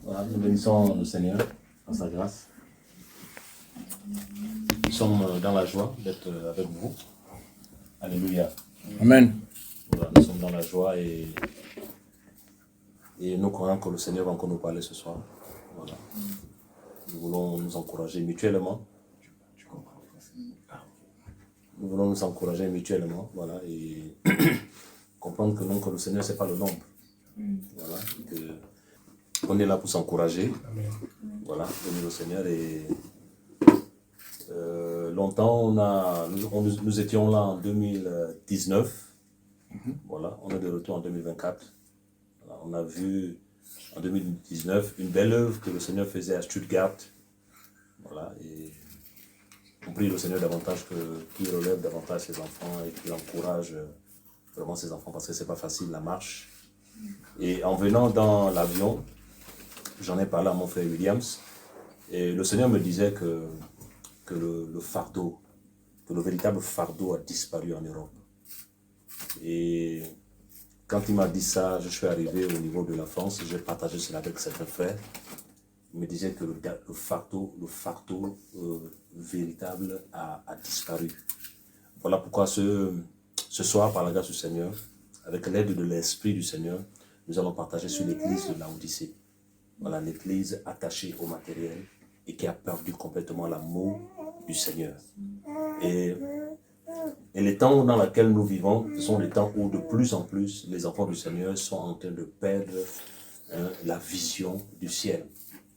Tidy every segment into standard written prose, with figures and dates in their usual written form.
Voilà, nous bénissons le Seigneur en sa grâce. Nous sommes dans la joie d'être avec vous. Alléluia. Amen. Voilà, nous sommes dans la joie et nous croyons que le Seigneur va encore nous parler ce soir. Voilà. Nous voulons nous encourager mutuellement. Nous voulons nous encourager mutuellement, voilà, et comprendre que non, que le Seigneur, ce n'est pas le nombre. Voilà, on est là pour s'encourager. Voilà, bénir le Seigneur. Et longtemps, nous étions là en 2019. Voilà, on est de retour en 2024. Voilà, on a vu en 2019 une belle œuvre que le Seigneur faisait à Stuttgart. Voilà, et on prie le Seigneur davantage qu'il relève davantage ses enfants et qu'il encourage vraiment ses enfants parce que c'est pas facile la marche. Et en venant dans l'avion, j'en ai parlé à mon frère Williams et le Seigneur me disait que le fardeau, que le véritable fardeau a disparu en Europe. Et quand il m'a dit ça, je suis arrivé au niveau de la France, j'ai partagé cela avec certains frères. Il me disait que le fardeau véritable a disparu. Voilà pourquoi ce soir, par la grâce du Seigneur, avec l'aide de l'Esprit du Seigneur, nous allons partager sur l'église de Laodicée. Voilà, l'église attachée au matériel et qui a perdu complètement l'amour du Seigneur. Et les temps dans lesquels nous vivons, ce sont les temps où de plus en plus les enfants du Seigneur sont en train de perdre la vision du ciel.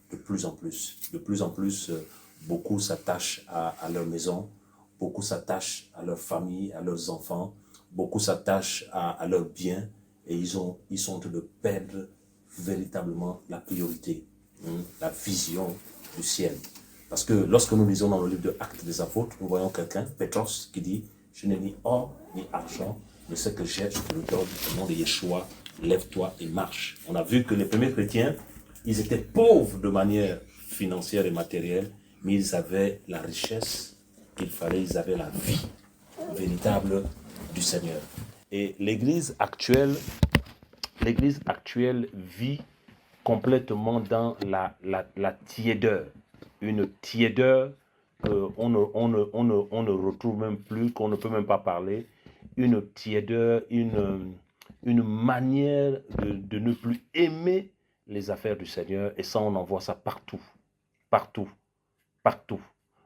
De plus en plus, beaucoup s'attachent à leur maison, beaucoup s'attachent à leur famille, à leurs enfants, beaucoup s'attachent à leurs biens et ils sont en train de perdre véritablement la priorité, la vision du ciel. Parce que lorsque nous lisons dans le livre de Actes des Apôtres, nous voyons quelqu'un, Pétros, qui dit « Je n'ai ni or ni argent, mais ce que j'ai, je te le donne au nom de Yeshua, lève-toi et marche. » On a vu que les premiers chrétiens, ils étaient pauvres de manière financière et matérielle, mais ils avaient la richesse qu'il fallait, ils avaient la vie véritable du Seigneur. Et l'Église actuelle vit complètement dans la tiédeur. Une tiédeur qu'on ne retrouve même plus, qu'on ne peut même pas parler. Une tiédeur, une manière de ne plus aimer les affaires du Seigneur, et ça, on en voit ça partout, partout, partout.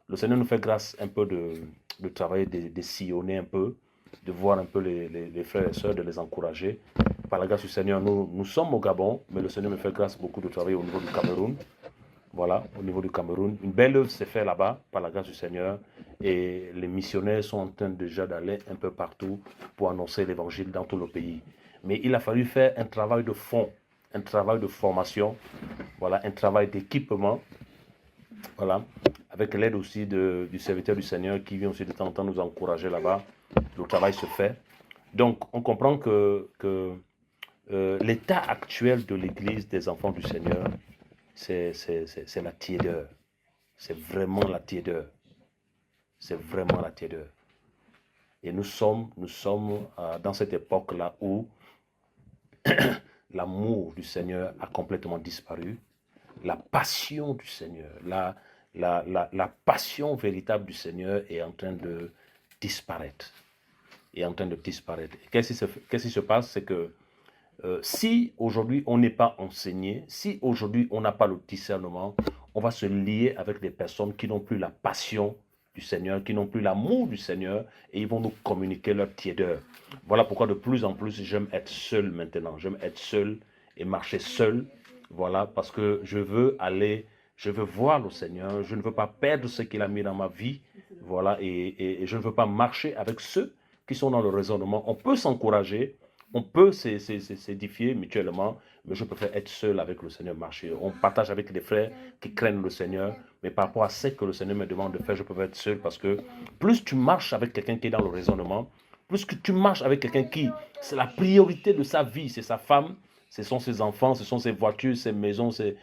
Le Seigneur nous fait grâce un peu de travailler, de sillonner un peu, de voir un peu les frères et sœurs, de les encourager. Par la grâce du Seigneur, nous sommes au Gabon, mais le Seigneur me fait grâce beaucoup de travailler au niveau du Cameroun. Voilà, au niveau du Cameroun. Une belle œuvre s'est faite là-bas, par la grâce du Seigneur, et les missionnaires sont en train déjà d'aller un peu partout pour annoncer l'évangile dans tout le pays. Mais il a fallu faire un travail de fond, un travail de formation, voilà, un travail d'équipement, voilà, avec l'aide aussi du serviteur du Seigneur qui vient aussi de temps en temps nous encourager là-bas. Le travail se fait. Donc, on comprend que l'état actuel de l'Église des enfants du Seigneur, c'est la tiédeur. C'est vraiment la tiédeur. C'est vraiment la tiédeur. Et nous sommes dans cette époque-là où l'amour du Seigneur a complètement disparu. La passion du Seigneur, la passion véritable du Seigneur est en train de disparaître. Qu'est-ce qui se passe? C'est que si aujourd'hui on n'est pas enseigné, si aujourd'hui on n'a pas le discernement, on va se lier avec des personnes qui n'ont plus la passion du Seigneur, qui n'ont plus l'amour du Seigneur, et ils vont nous communiquer leur tiédeur. Voilà pourquoi de plus en plus j'aime être seul maintenant. J'aime être seul et marcher seul. Voilà, parce que je veux voir le Seigneur. Je ne veux pas perdre ce qu'il a mis dans ma vie. Voilà, et je ne veux pas marcher avec ceux qui sont dans le raisonnement. On peut s'encourager, on peut s'édifier mutuellement, mais je préfère être seul avec le Seigneur, marcher. On partage avec des frères qui craignent le Seigneur, mais par rapport à ce que le Seigneur me demande de faire, je préfère être seul parce que plus tu marches avec quelqu'un qui est dans le raisonnement, plus que tu marches avec quelqu'un qui, c'est la priorité de sa vie, c'est sa femme, ce sont ses enfants, ce sont ses voitures, ses maisons, ses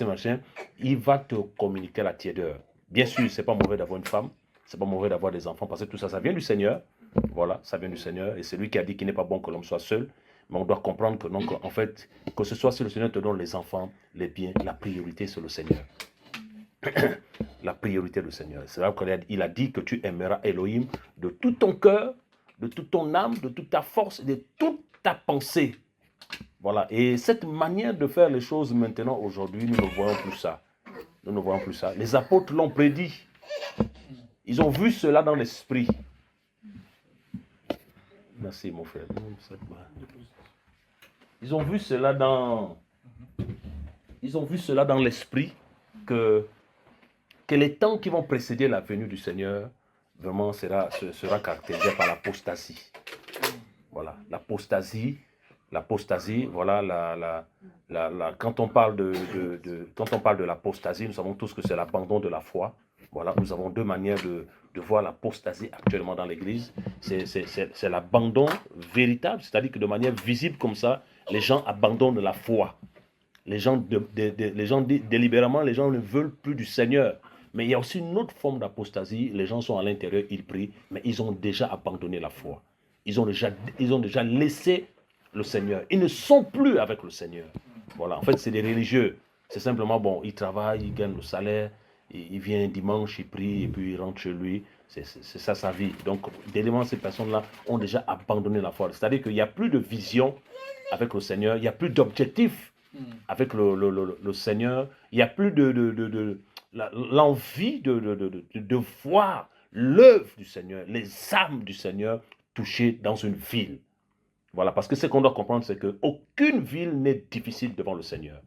machins, il va te communiquer la tiédeur. Bien sûr, c'est pas mauvais d'avoir une femme, c'est pas mauvais d'avoir des enfants, parce que tout ça, ça vient du Seigneur. Voilà, ça vient du Seigneur. Et c'est lui qui a dit qu'il n'est pas bon que l'homme soit seul. Mais on doit comprendre que, donc, en fait, que ce soit si le Seigneur te donne les enfants, les biens, la priorité, c'est le Seigneur. La priorité du Seigneur. C'est là qu'il a dit que tu aimeras Elohim de tout ton cœur, de toute ton âme, de toute ta force, de toute ta pensée. Voilà. Et cette manière de faire les choses maintenant, aujourd'hui, nous ne voyons plus ça. Nous ne voyons plus ça. Les apôtres l'ont prédit. Ils ont vu cela dans l'esprit. Merci, mon frère. Ils ont vu cela dans l'esprit que les temps qui vont précéder la venue du Seigneur, vraiment sera caractérisé par l'apostasie. Voilà, l'apostasie, voilà, quand on parle de l'apostasie, nous savons tous que c'est l'abandon de la foi. Voilà, nous avons deux manières de voir l'apostasie actuellement dans l'Église. C'est l'abandon véritable, c'est-à-dire que de manière visible comme ça, les gens abandonnent la foi. Les gens délibérément, les gens ne veulent plus du Seigneur. Mais il y a aussi une autre forme d'apostasie. Les gens sont à l'intérieur, ils prient, mais ils ont déjà abandonné la foi. Ils ont déjà laissé le Seigneur. Ils ne sont plus avec le Seigneur. Voilà, en fait, c'est des religieux. C'est simplement, bon, ils travaillent, ils gagnent le salaire, il vient dimanche, il prie, et puis il rentre chez lui. C'est ça sa vie. Donc, d'éléments, ces personnes-là ont déjà abandonné la foi. C'est-à-dire qu'il n'y a plus de vision avec le Seigneur, il n'y a plus d'objectif avec le Seigneur, il n'y a plus l'envie de voir l'œuvre du Seigneur, les âmes du Seigneur touchées dans une ville. Voilà, parce que ce qu'on doit comprendre, c'est qu'aucune ville n'est difficile devant le Seigneur.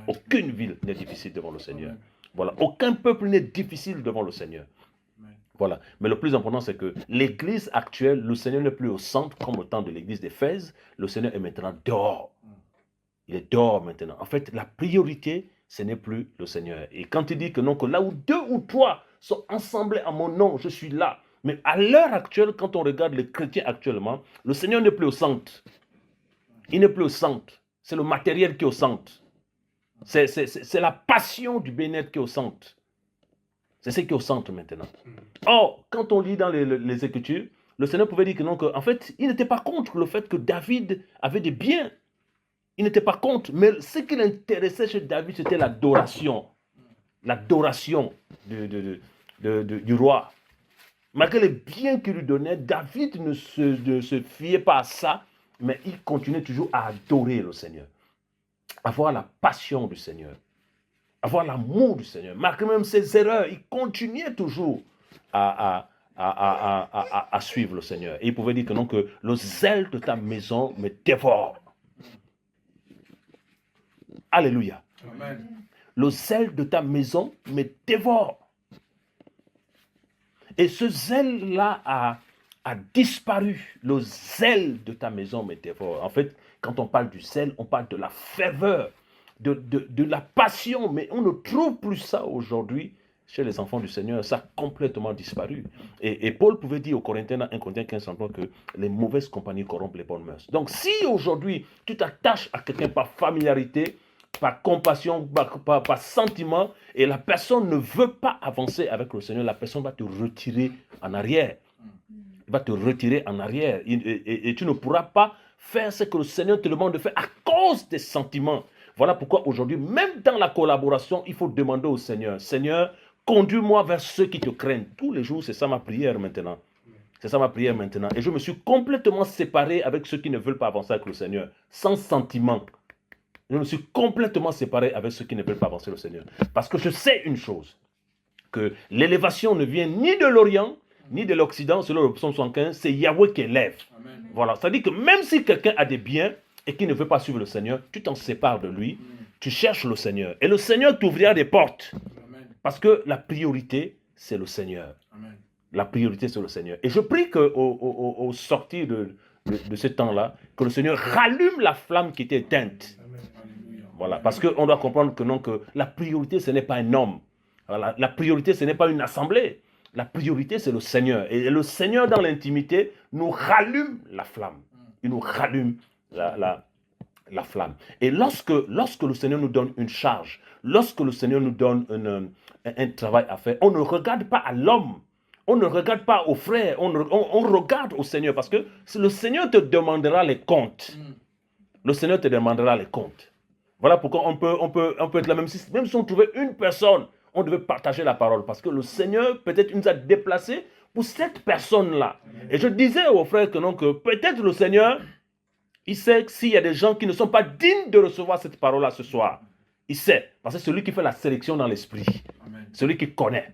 Aucune ville n'est difficile devant le Seigneur. Voilà, aucun peuple n'est difficile devant le Seigneur. Voilà. Mais le plus important, c'est que l'église actuelle, le Seigneur n'est plus au centre comme au temps de l'église d'Éphèse. Le Seigneur est maintenant dehors. Il est dehors maintenant. En fait, la priorité, ce n'est plus le Seigneur. Et quand il dit que non, que là où 2 ou 3 sont assemblés à mon nom, je suis là. Mais à l'heure actuelle, quand on regarde les chrétiens actuellement, le Seigneur n'est plus au centre. Il n'est plus au centre. C'est le matériel qui est au centre. C'est la passion du bien-être qui est au centre. C'est ce qui est au centre maintenant. Or, quand on lit dans les Écritures, le Seigneur pouvait dire que non, en fait, il n'était pas contre le fait que David avait des biens. Il n'était pas contre, mais ce qui l'intéressait chez David, c'était l'adoration. L'adoration du roi. Malgré les biens qu'il lui donnait, David ne se fiait pas à ça, mais il continuait toujours à adorer le Seigneur. Avoir la passion du Seigneur. Avoir l'amour du Seigneur. Malgré même ses erreurs, il continuait toujours à suivre le Seigneur. Et il pouvait dire que non, que le zèle de ta maison me dévore. Alléluia. Amen. Le zèle de ta maison me dévore. Et ce zèle-là a disparu. Le zèle de ta maison me dévore. En fait, quand on parle du zèle, on parle de la ferveur, de la passion. Mais on ne trouve plus ça aujourd'hui chez les enfants du Seigneur. Ça a complètement disparu. Et Paul pouvait dire aux Corinthiens, dans 1 Corinthiens 15, que les mauvaises compagnies corrompent les bonnes mœurs. Donc si aujourd'hui, tu t'attaches à quelqu'un par familiarité, par compassion, par sentiment, et la personne ne veut pas avancer avec le Seigneur, la personne va te retirer en arrière. Il va te retirer en arrière. Et tu ne pourras pas faire ce que le Seigneur te demande de faire à cause des sentiments. Voilà pourquoi aujourd'hui, même dans la collaboration, il faut demander au Seigneur, Seigneur, conduis-moi vers ceux qui te craignent. Tous les jours, c'est ça ma prière maintenant. C'est ça ma prière maintenant. Et je me suis complètement séparé avec ceux qui ne veulent pas avancer avec le Seigneur, sans sentiment. Je me suis complètement séparé avec ceux qui ne veulent pas avancer le Seigneur. Parce que je sais une chose, que l'élévation ne vient ni de l'Orient, ni de l'Occident, selon le psaume 75, c'est Yahweh qui élève. Amen. Voilà, c'est-à-dire que même si quelqu'un a des biens et qui ne veut pas suivre le Seigneur, tu t'en sépares de lui, tu cherches le Seigneur. Et le Seigneur t'ouvrira des portes. Amen. Parce que la priorité, c'est le Seigneur. Amen. La priorité, c'est le Seigneur. Et je prie qu'au sortir de ce temps-là, que le Seigneur rallume la flamme qui était éteinte. Voilà, parce qu'on doit comprendre que non, que la priorité, ce n'est pas un homme. Voilà, la priorité, ce n'est pas une assemblée. La priorité, c'est le Seigneur. Et le Seigneur, dans l'intimité, nous rallume la flamme. Il nous rallume la flamme. Et lorsque le Seigneur nous donne une charge, lorsque le Seigneur nous donne un travail à faire, on ne regarde pas à l'homme. On ne regarde pas aux frères. On regarde au Seigneur. Parce que le Seigneur te demandera les comptes. le Seigneur te demandera les comptes. Voilà pourquoi on peut être là, même si on trouvait une personne, on devait partager la parole. Parce que le Seigneur, peut-être, il nous a déplacés pour cette personne-là. Et je disais aux frères que non, que peut-être le Seigneur, il sait que s'il y a des gens qui ne sont pas dignes de recevoir cette parole-là ce soir, il sait. Parce que c'est celui qui fait la sélection dans l'esprit. Celui qui connaît.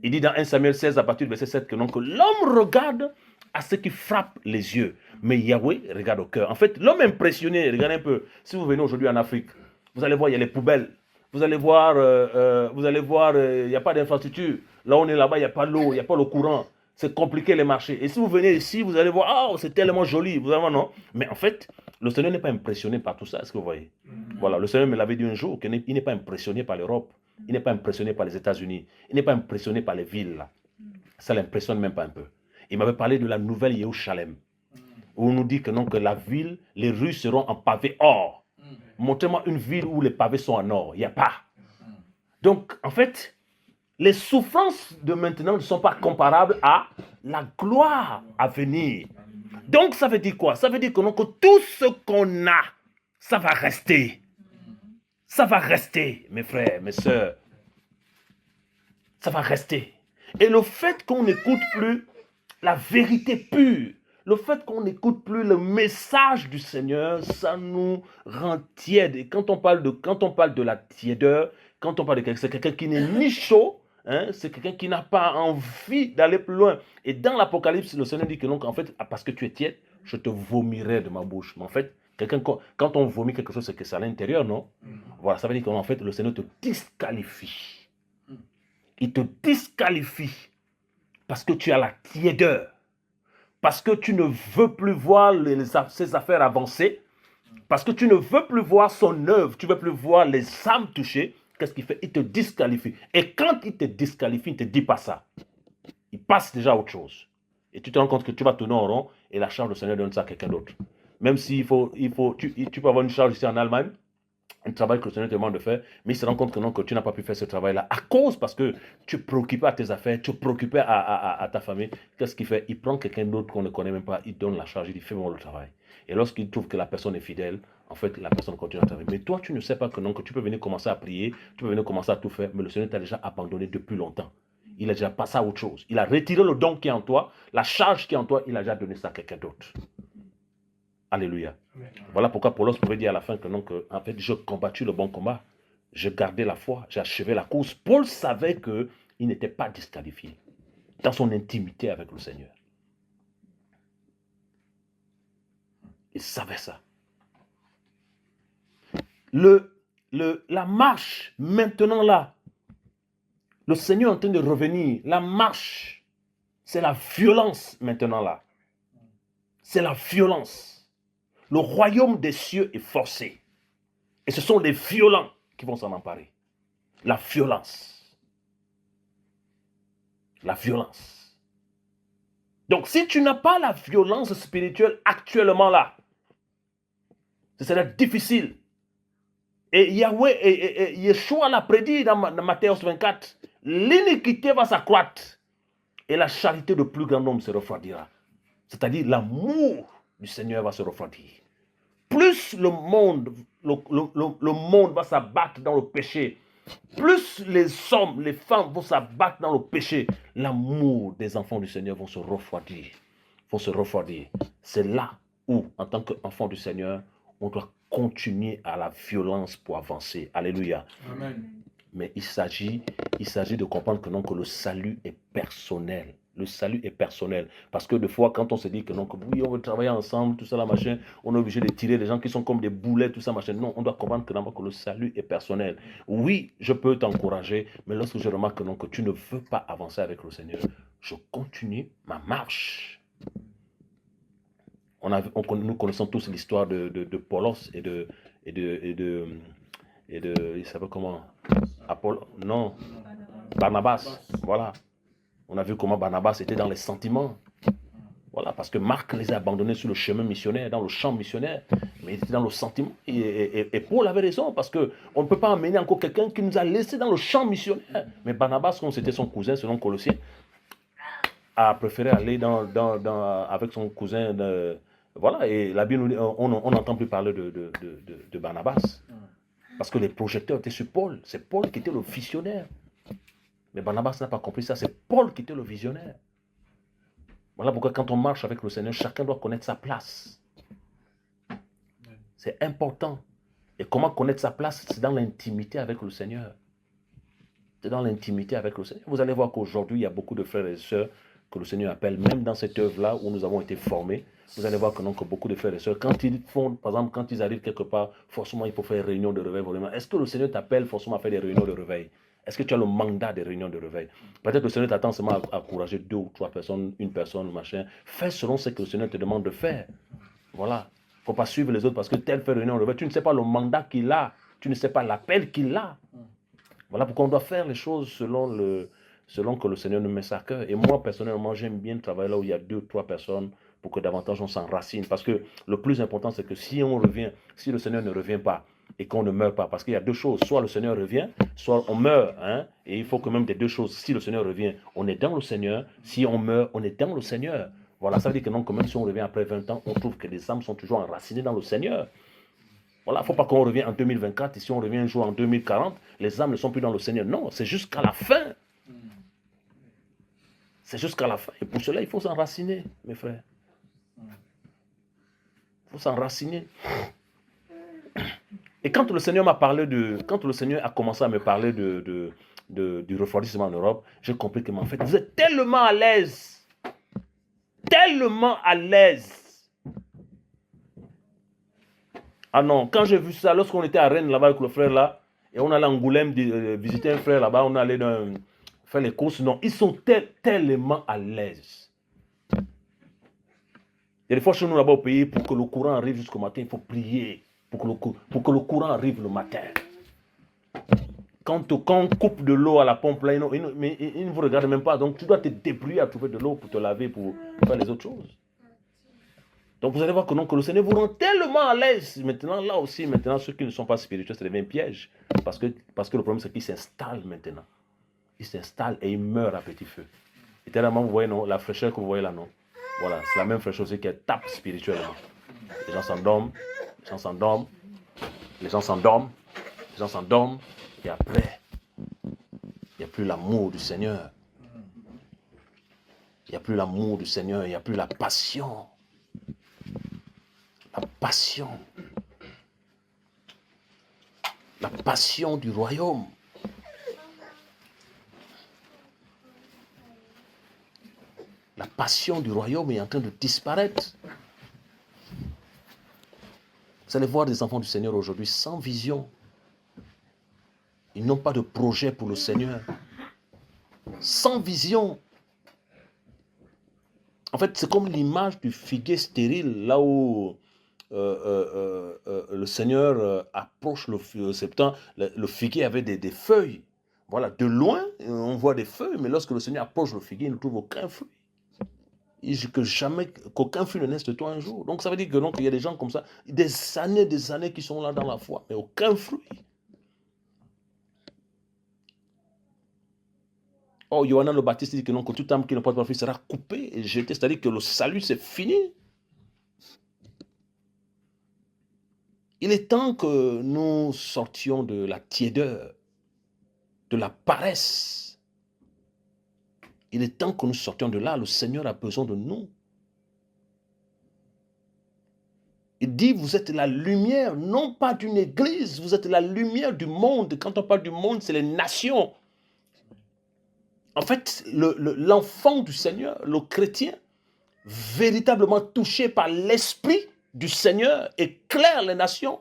Il dit dans 1 Samuel 16, à partir du verset 7, que l'homme regarde à ce qui frappe les yeux. Mais Yahweh regarde au cœur. En fait, l'homme impressionné, regardez un peu. Si vous venez aujourd'hui en Afrique, vous allez voir, il y a les poubelles. Vous allez voir, il n'y a pas d'infrastructure. Là, on est là-bas, il n'y a pas l'eau, il n'y a pas le courant. C'est compliqué les marchés. Et si vous venez ici, vous allez voir, oh, c'est tellement joli. Vous allez voir, non. Mais en fait, le Seigneur n'est pas impressionné par tout ça. Est-ce que vous voyez? Voilà, le Seigneur me l'avait dit un jour, qu'il n'est pas impressionné par l'Europe. Il n'est pas impressionné par les États-Unis. Il n'est pas impressionné par les villes, là. Ça ne l'impressionne même pas un peu. Il m'avait parlé de la nouvelle Jérusalem, où on nous dit que non, que la ville, les rues seront en pavé or. Montrez-moi une ville où les pavés sont en or. Il n'y a pas. Donc, en fait, les souffrances de maintenant ne sont pas comparables à la gloire à venir. Donc, ça veut dire quoi? Ça veut dire que, non, que tout ce qu'on a, ça va rester. Ça va rester, mes frères, mes sœurs. Ça va rester. Et le fait qu'on n'écoute plus la vérité pure, le fait qu'on n'écoute plus le message du Seigneur, ça nous rend tiède. Et quand on parle de la tiédeur, quand on parle de quelqu'un, c'est quelqu'un qui n'est ni chaud, hein, c'est quelqu'un qui n'a pas envie d'aller plus loin. Et dans l'Apocalypse, le Seigneur dit que non, en fait, parce que tu es tiède, je te vomirai de ma bouche. Mais en fait, quand on vomit quelque chose, c'est que c'est à l'intérieur, non? Voilà, ça veut dire qu'en fait, le Seigneur te disqualifie. Il te disqualifie parce que tu as la tiédeur. Parce que tu ne veux plus voir ses affaires avancer, parce que tu ne veux plus voir son œuvre, tu ne veux plus voir les âmes touchées, qu'est-ce qu'il fait? Il te disqualifie. Et quand il te disqualifie, il ne te dit pas ça. Il passe déjà à autre chose. Et tu te rends compte que tu vas tourner en rond et la charge du Seigneur donne ça à quelqu'un d'autre. Même si tu peux avoir une charge ici en Allemagne, un travail que le Seigneur te demande de faire, mais il se rend compte que non, que tu n'as pas pu faire ce travail-là à cause parce que tu es préoccupé à tes affaires, tu es préoccupé à ta famille. Qu'est-ce qu'il fait? Il prend quelqu'un d'autre qu'on ne connaît même pas, il donne la charge, il dit fais-moi le travail. Et lorsqu'il trouve que la personne est fidèle, en fait, la personne continue à travailler. Mais toi, tu ne sais pas que non, que tu peux venir commencer à prier, tu peux venir commencer à tout faire, mais le Seigneur t'a déjà abandonné depuis longtemps. Il a déjà passé à autre chose. Il a retiré le don qui est en toi, la charge qui est en toi, il a déjà donné ça à quelqu'un d'autre. Alléluia. Voilà pourquoi Paulos pouvait dire à la fin que non, que en fait, j'ai combattu le bon combat, j'ai gardé la foi, j'ai achevé la course. Paul savait qu'il n'était pas disqualifié dans son intimité avec le Seigneur. Il savait ça. La marche, maintenant là, le Seigneur est en train de revenir. La marche, c'est la violence maintenant là. C'est la violence. Le royaume des cieux est forcé. Et ce sont les violents qui vont s'en emparer. La violence. La violence. Donc, si tu n'as pas la violence spirituelle actuellement là, ce sera difficile. Et Yahweh, et Yeshua l'a prédit dans Matthieu 24, l'iniquité va s'accroître et la charité de plus grand nombre se refroidira. C'est-à-dire l'amour du Seigneur va se refroidir. Plus le monde va s'abattre dans le péché, plus les hommes, les femmes vont s'abattre dans le péché, l'amour des enfants du Seigneur vont se refroidir. C'est là où, en tant qu'enfant du Seigneur, on doit continuer à la violence pour avancer. Alléluia. Amen. Mais il s'agit de comprendre que non, que le salut est personnel. Le salut est personnel. Parce que des fois, quand on se dit que non, que oui, on veut travailler ensemble, tout ça, là, machin, on est obligé de tirer des gens qui sont comme des boulets, tout ça, machin. Non, on doit comprendre que, non, que le salut est personnel. Oui, je peux t'encourager, mais lorsque je remarque que non, que tu ne veux pas avancer avec le Seigneur, je continue ma marche. Nous connaissons tous l'histoire de Paulos et de il s'appelle comment? Non, Barnabas. Voilà. On a vu comment Barnabas était dans les sentiments. Voilà, parce que Marc les a abandonnés sur le chemin missionnaire, dans le champ missionnaire, mais il était dans le sentiment. Et Paul avait raison, parce qu'on ne peut pas emmener encore quelqu'un qui nous a laissés dans le champ missionnaire. Mais Barnabas, comme c'était son cousin, selon Colossiens, a préféré aller avec son cousin Voilà, et la Bible nous dit, on n'entend plus parler de Barnabas. Parce que les projecteurs étaient sur Paul. C'est Paul qui était le visionnaire. Mais Barnabas n'a pas compris ça. C'est Paul qui était le visionnaire. Voilà pourquoi quand on marche avec le Seigneur, chacun doit connaître sa place. C'est important. Et comment connaître sa place? C'est dans l'intimité avec le Seigneur. C'est dans l'intimité avec le Seigneur. Vous allez voir qu'aujourd'hui, il y a beaucoup de frères et sœurs que le Seigneur appelle, même dans cette œuvre-là où nous avons été formés. Vous allez voir que, non, que beaucoup de frères et sœurs, quand ils font, par exemple, quand ils arrivent quelque part, forcément, il faut faire réunion de réveil. Est-ce que le Seigneur t'appelle forcément à faire des réunions de réveil? Est-ce que tu as le mandat des réunions de réveil? Peut-être que le Seigneur t'attend seulement à encourager 2 ou 3 personnes, une personne, machin. Fais selon ce que le Seigneur te demande de faire. Voilà. Il ne faut pas suivre les autres parce que tel fait réunion de réveil. Tu ne sais pas le mandat qu'il a. Tu ne sais pas l'appel qu'il a. Voilà pourquoi on doit faire les choses selon que le Seigneur nous met ça à cœur. Et moi, personnellement, j'aime bien travailler là où il y a 2 ou 3 personnes pour que davantage on s'enracine. Parce que le plus important, c'est que si on revient, si le Seigneur ne revient pas et qu'on ne meurt pas, parce qu'il y a 2 choses, soit le Seigneur revient, soit on meurt. Hein, et il faut que même des 2 choses, si le Seigneur revient, on est dans le Seigneur. Si on meurt, on est dans le Seigneur. Voilà, ça veut dire que non, que même si on revient après 20 ans, on trouve que les âmes sont toujours enracinées dans le Seigneur. Voilà, il ne faut pas qu'on revienne en 2024 et si on revient un jour en 2040, les âmes ne sont plus dans le Seigneur. Non, c'est jusqu'à la fin. C'est jusqu'à la fin. Et pour cela, il faut s'enraciner, mes frères. Il faut s'enraciner. Et quand le Seigneur m'a parlé quand le Seigneur a commencé à me parler du refroidissement en Europe, j'ai compris que, en fait, vous êtes tellement à l'aise. Tellement à l'aise. Ah non, quand j'ai vu ça, lorsqu'on était à Rennes là-bas avec le frère là, et on allait à Angoulême visiter un frère là-bas, on allait faire les courses, non, ils sont tellement à l'aise. Il y a des fois chez nous là-bas au pays, pour que le courant arrive jusqu'au matin, il faut prier, pour que le courant arrive le matin. Quand on coupe de l'eau à la pompe là, ils ne vous regardent même pas, donc tu dois te débrouiller à trouver de l'eau pour te laver, pour faire les autres choses. Donc vous allez voir que, non, que le Seigneur vous rend tellement à l'aise. Maintenant, là aussi, maintenant, ceux qui ne sont pas spirituels, ça devient un piège. Parce que le problème, c'est qu'ils s'installent maintenant. Ils s'installent et ils meurent à petit feu. Et tellement, vous voyez, non, la fraîcheur que vous voyez là, non. Voilà, c'est la même fraîcheur aussi qui tape spirituellement. Les gens s'endorment, les gens s'endorment, les gens s'endorment, les gens s'endorment. Et après, il n'y a plus l'amour du Seigneur. Il n'y a plus l'amour du Seigneur, il n'y a plus la passion. La passion. La passion du royaume. La passion du royaume est en train de disparaître. Vous allez voir des enfants du Seigneur aujourd'hui sans vision. Ils n'ont pas de projet pour le Seigneur. Sans vision. En fait, c'est comme l'image du figuier stérile, là où le Seigneur approche le septembre. Le figuier avait des feuilles. Voilà, de loin, on voit des feuilles, mais lorsque le Seigneur approche le figuier, il ne trouve aucun fruit. Qu'aucun fruit ne naisse de toi un jour. Donc ça veut dire que donc, il y a des gens comme ça, des années qui sont là dans la foi, mais aucun fruit. Oh, Yohanan le Baptiste dit que non, que toute âme qui ne porte pas de fruit sera coupée et jetée. C'est-à-dire que le salut, c'est fini. Il est temps que nous sortions de la tiédeur, de la paresse. Il est temps que nous sortions de là. Le Seigneur a besoin de nous. Il dit, vous êtes la lumière, non pas d'une église, vous êtes la lumière du monde. Quand on parle du monde, c'est les nations. En fait, l'enfant du Seigneur, le chrétien, véritablement touché par l'esprit du Seigneur, éclaire les nations.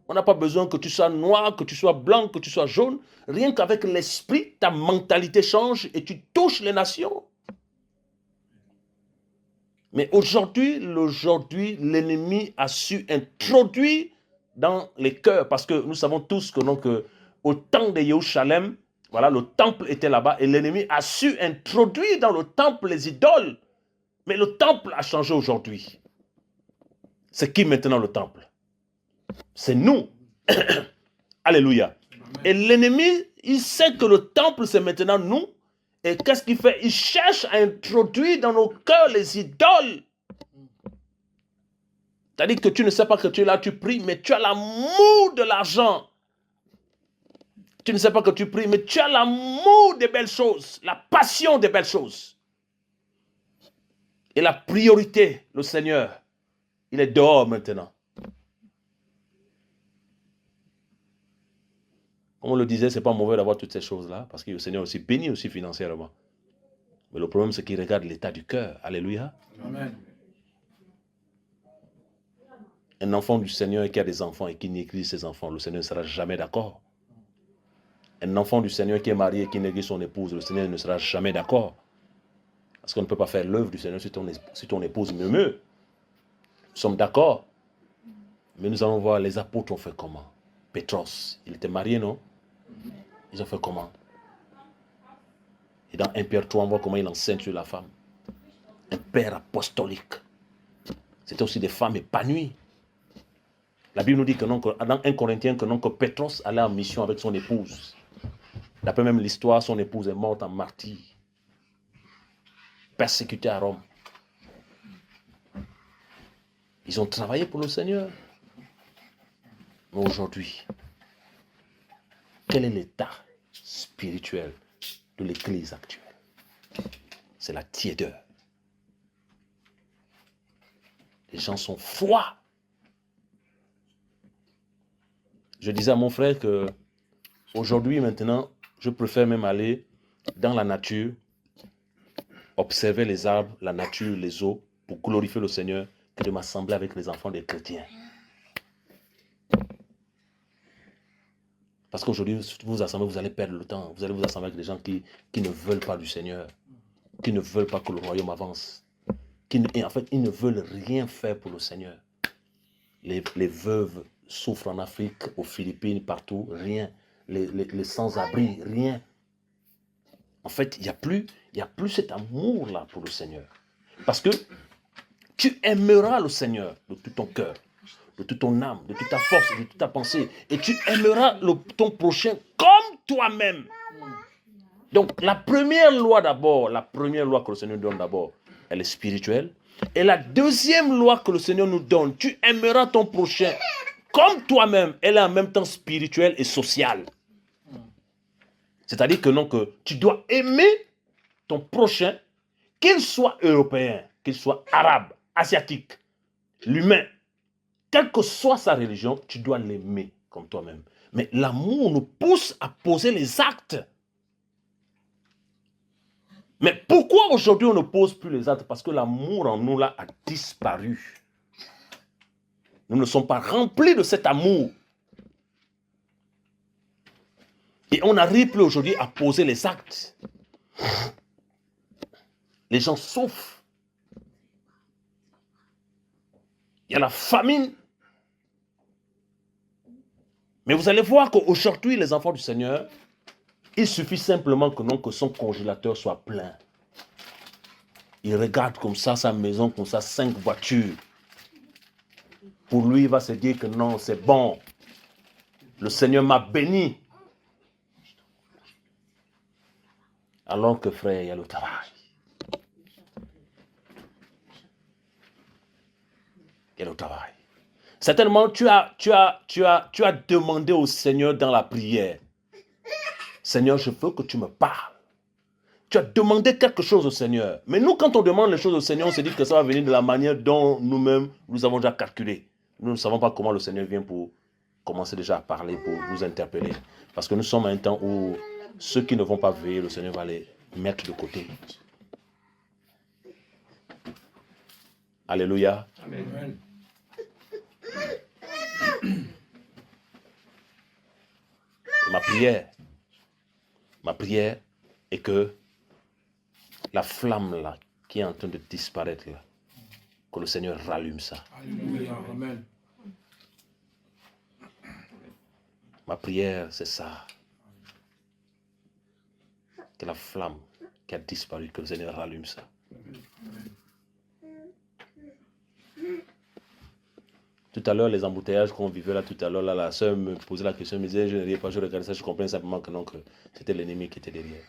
On n'a pas besoin que tu sois noir, que tu sois blanc, que tu sois jaune. Rien qu'avec l'esprit, ta mentalité change et tu touches les nations. Mais aujourd'hui, l'ennemi a su introduire dans les cœurs, parce que nous savons tous que donc, au temps de Jérusalem, voilà, le temple était là-bas et l'ennemi a su introduire dans le temple les idoles. Mais le temple a changé aujourd'hui. C'est qui maintenant le temple? C'est nous. Alléluia. Et l'ennemi, il sait que le temple, c'est maintenant nous. Et qu'est-ce qu'il fait? Il cherche à introduire dans nos cœurs les idoles. C'est-à-dire que tu ne sais pas que tu es là, tu pries, mais tu as l'amour de l'argent. Tu ne sais pas que tu pries, mais tu as l'amour des belles choses, la passion des belles choses. Et la priorité, le Seigneur, il est dehors maintenant. Comme on le disait, ce n'est pas mauvais d'avoir toutes ces choses-là, parce que le Seigneur aussi bénit aussi financièrement. Mais le problème, c'est qu'il regarde l'état du cœur. Alléluia. Amen. Un enfant du Seigneur qui a des enfants et qui néglige ses enfants, le Seigneur ne sera jamais d'accord. Un enfant du Seigneur qui est marié et qui néglige son épouse, le Seigneur ne sera jamais d'accord. Parce qu'on ne peut pas faire l'œuvre du Seigneur si ton épouse murmure. Nous sommes d'accord. Mais nous allons voir les apôtres ont fait comment. Pétros, il était marié, non? Ils ont fait comment? Et dans 1 Pierre 3, on voit comment il enseigne sur la femme. Un père apostolique. C'était aussi des femmes épanouies. La Bible nous dit que non, que, dans 1 Corinthiens, que Pétros allait en mission avec son épouse. D'après même l'histoire, son épouse est morte en martyr. Persécutée à Rome. Ils ont travaillé pour le Seigneur. Mais aujourd'hui, quel est l'état spirituel de l'Église actuelle? C'est la tiédeur. Les gens sont froids. Je disais à mon frère que aujourd'hui, maintenant, je préfère même aller dans la nature, observer les arbres, la nature, les eaux, pour glorifier le Seigneur, que de m'assembler avec les enfants des chrétiens. Parce qu'aujourd'hui, si vous vous assemblez, vous allez perdre le temps. Vous allez vous assembler avec des gens qui ne veulent pas du Seigneur, qui ne veulent pas que le royaume avance. En fait, ils ne veulent rien faire pour le Seigneur. Les veuves souffrent en Afrique, aux Philippines, partout, rien. Les sans-abri, rien. En fait, il n'y a plus cet amour-là pour le Seigneur. Parce que tu aimeras le Seigneur de tout ton cœur, de toute ton âme, de toute ta force, de toute ta pensée. Et tu aimeras ton prochain comme toi-même. Donc, la première loi d'abord, la première loi que le Seigneur donne d'abord, elle est spirituelle. Et la deuxième loi que le Seigneur nous donne, tu aimeras ton prochain comme toi-même, elle est en même temps spirituelle et sociale. C'est-à-dire que tu dois aimer ton prochain, qu'il soit européen, qu'il soit arabe, asiatique, l'humain. Quelle que soit sa religion, tu dois l'aimer comme toi-même. Mais l'amour nous pousse à poser les actes. Mais pourquoi aujourd'hui on ne pose plus les actes? Parce que l'amour en nous là a disparu. Nous ne sommes pas remplis de cet amour. Et on n'arrive plus aujourd'hui à poser les actes. Les gens souffrent. Il y a la famine. Mais vous allez voir qu'aujourd'hui, les enfants du Seigneur, il suffit simplement que son congélateur soit plein. Il regarde comme ça sa maison, comme ça, 5 voitures. Pour lui, il va se dire que non, c'est bon. Le Seigneur m'a béni. Alors que frère, il y a le travail. Il y a le travail. Certainement, tu as demandé au Seigneur dans la prière. Seigneur, je veux que tu me parles. Tu as demandé quelque chose au Seigneur. Mais nous, quand on demande les choses au Seigneur, on se dit que ça va venir de la manière dont nous-mêmes, nous avons déjà calculé. Nous ne savons pas comment le Seigneur vient pour commencer déjà à parler, pour nous interpeller. Parce que nous sommes à un temps où ceux qui ne vont pas veiller, le Seigneur va les mettre de côté. Alléluia. Amen. Ma prière est que la flamme là, qui est en train de disparaître là, que le Seigneur rallume ça. Alléluia. Amen. Ma prière, c'est ça. Que la flamme qui a disparu, que le Seigneur rallume ça. Tout à l'heure, les embouteillages qu'on vivait là, tout à l'heure, là, la soeur me posait la question, me disait, je ne riais pas, je regardais ça, je comprenais simplement que non, que c'était l'ennemi qui était derrière.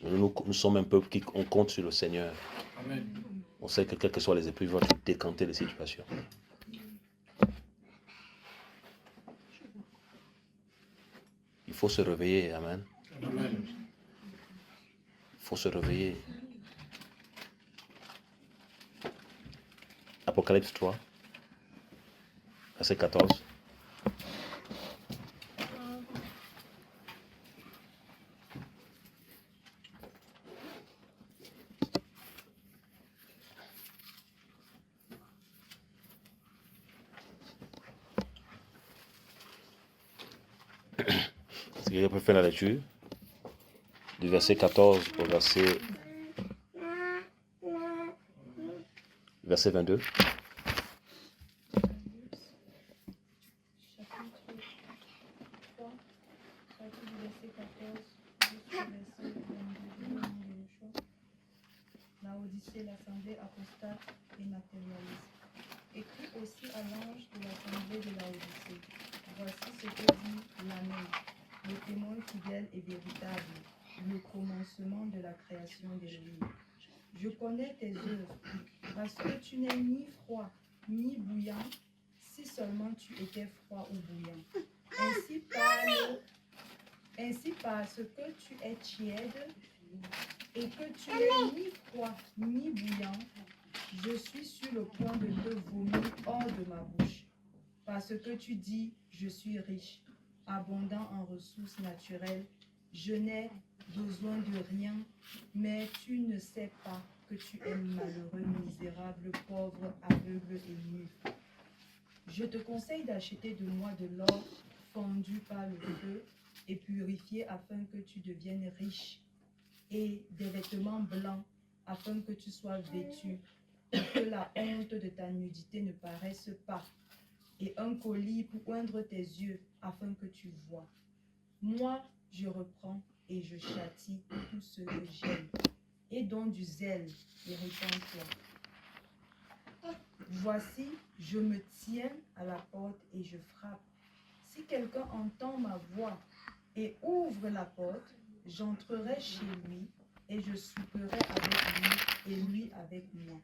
Nous sommes un peuple qui on compte sur le Seigneur. Amen. On sait que quelles que soient les épreuves, il va décanter les situations. Il faut se réveiller, amen. Amen. Il faut se réveiller. Apocalypse 3, verset 14. Est-ce que quelqu'un peut faire la lecture du verset 14 au verset 22. Laodicée, l'assemblée apostate et matérialiste. Écrit aussi à l'ange de l'assemblée de Laodicée. Voici ce que dit l'Amen, le témoin fidèle et véritable, le commencement de la création des lignes. Je connais tes œuvres, parce que tu n'es ni froid ni bouillant, si seulement tu étais froid ou bouillant. Ainsi parce que tu es tiède et que tu n'es ni froid ni bouillant, je suis sur le point de te vomir hors de ma bouche. Parce que tu dis, je suis riche, abondant en ressources naturelles, je n'ai besoin de rien, mais tu ne sais pas que tu es malheureux, misérable, pauvre, aveugle et nu. Je te conseille d'acheter de moi de l'or fondu par le feu et purifié afin que tu deviennes riche, et des vêtements blancs afin que tu sois vêtu, et que la honte de ta nudité ne paraisse pas, et un collier pour oindre tes yeux afin que tu vois. Moi, je reprends et je châtie tous ceux que j'aime. Et donne du zèle et repens-toi. Voici, je me tiens à la porte et je frappe. Si quelqu'un entend ma voix et ouvre la porte, j'entrerai chez lui et je souperai avec lui et lui avec moi.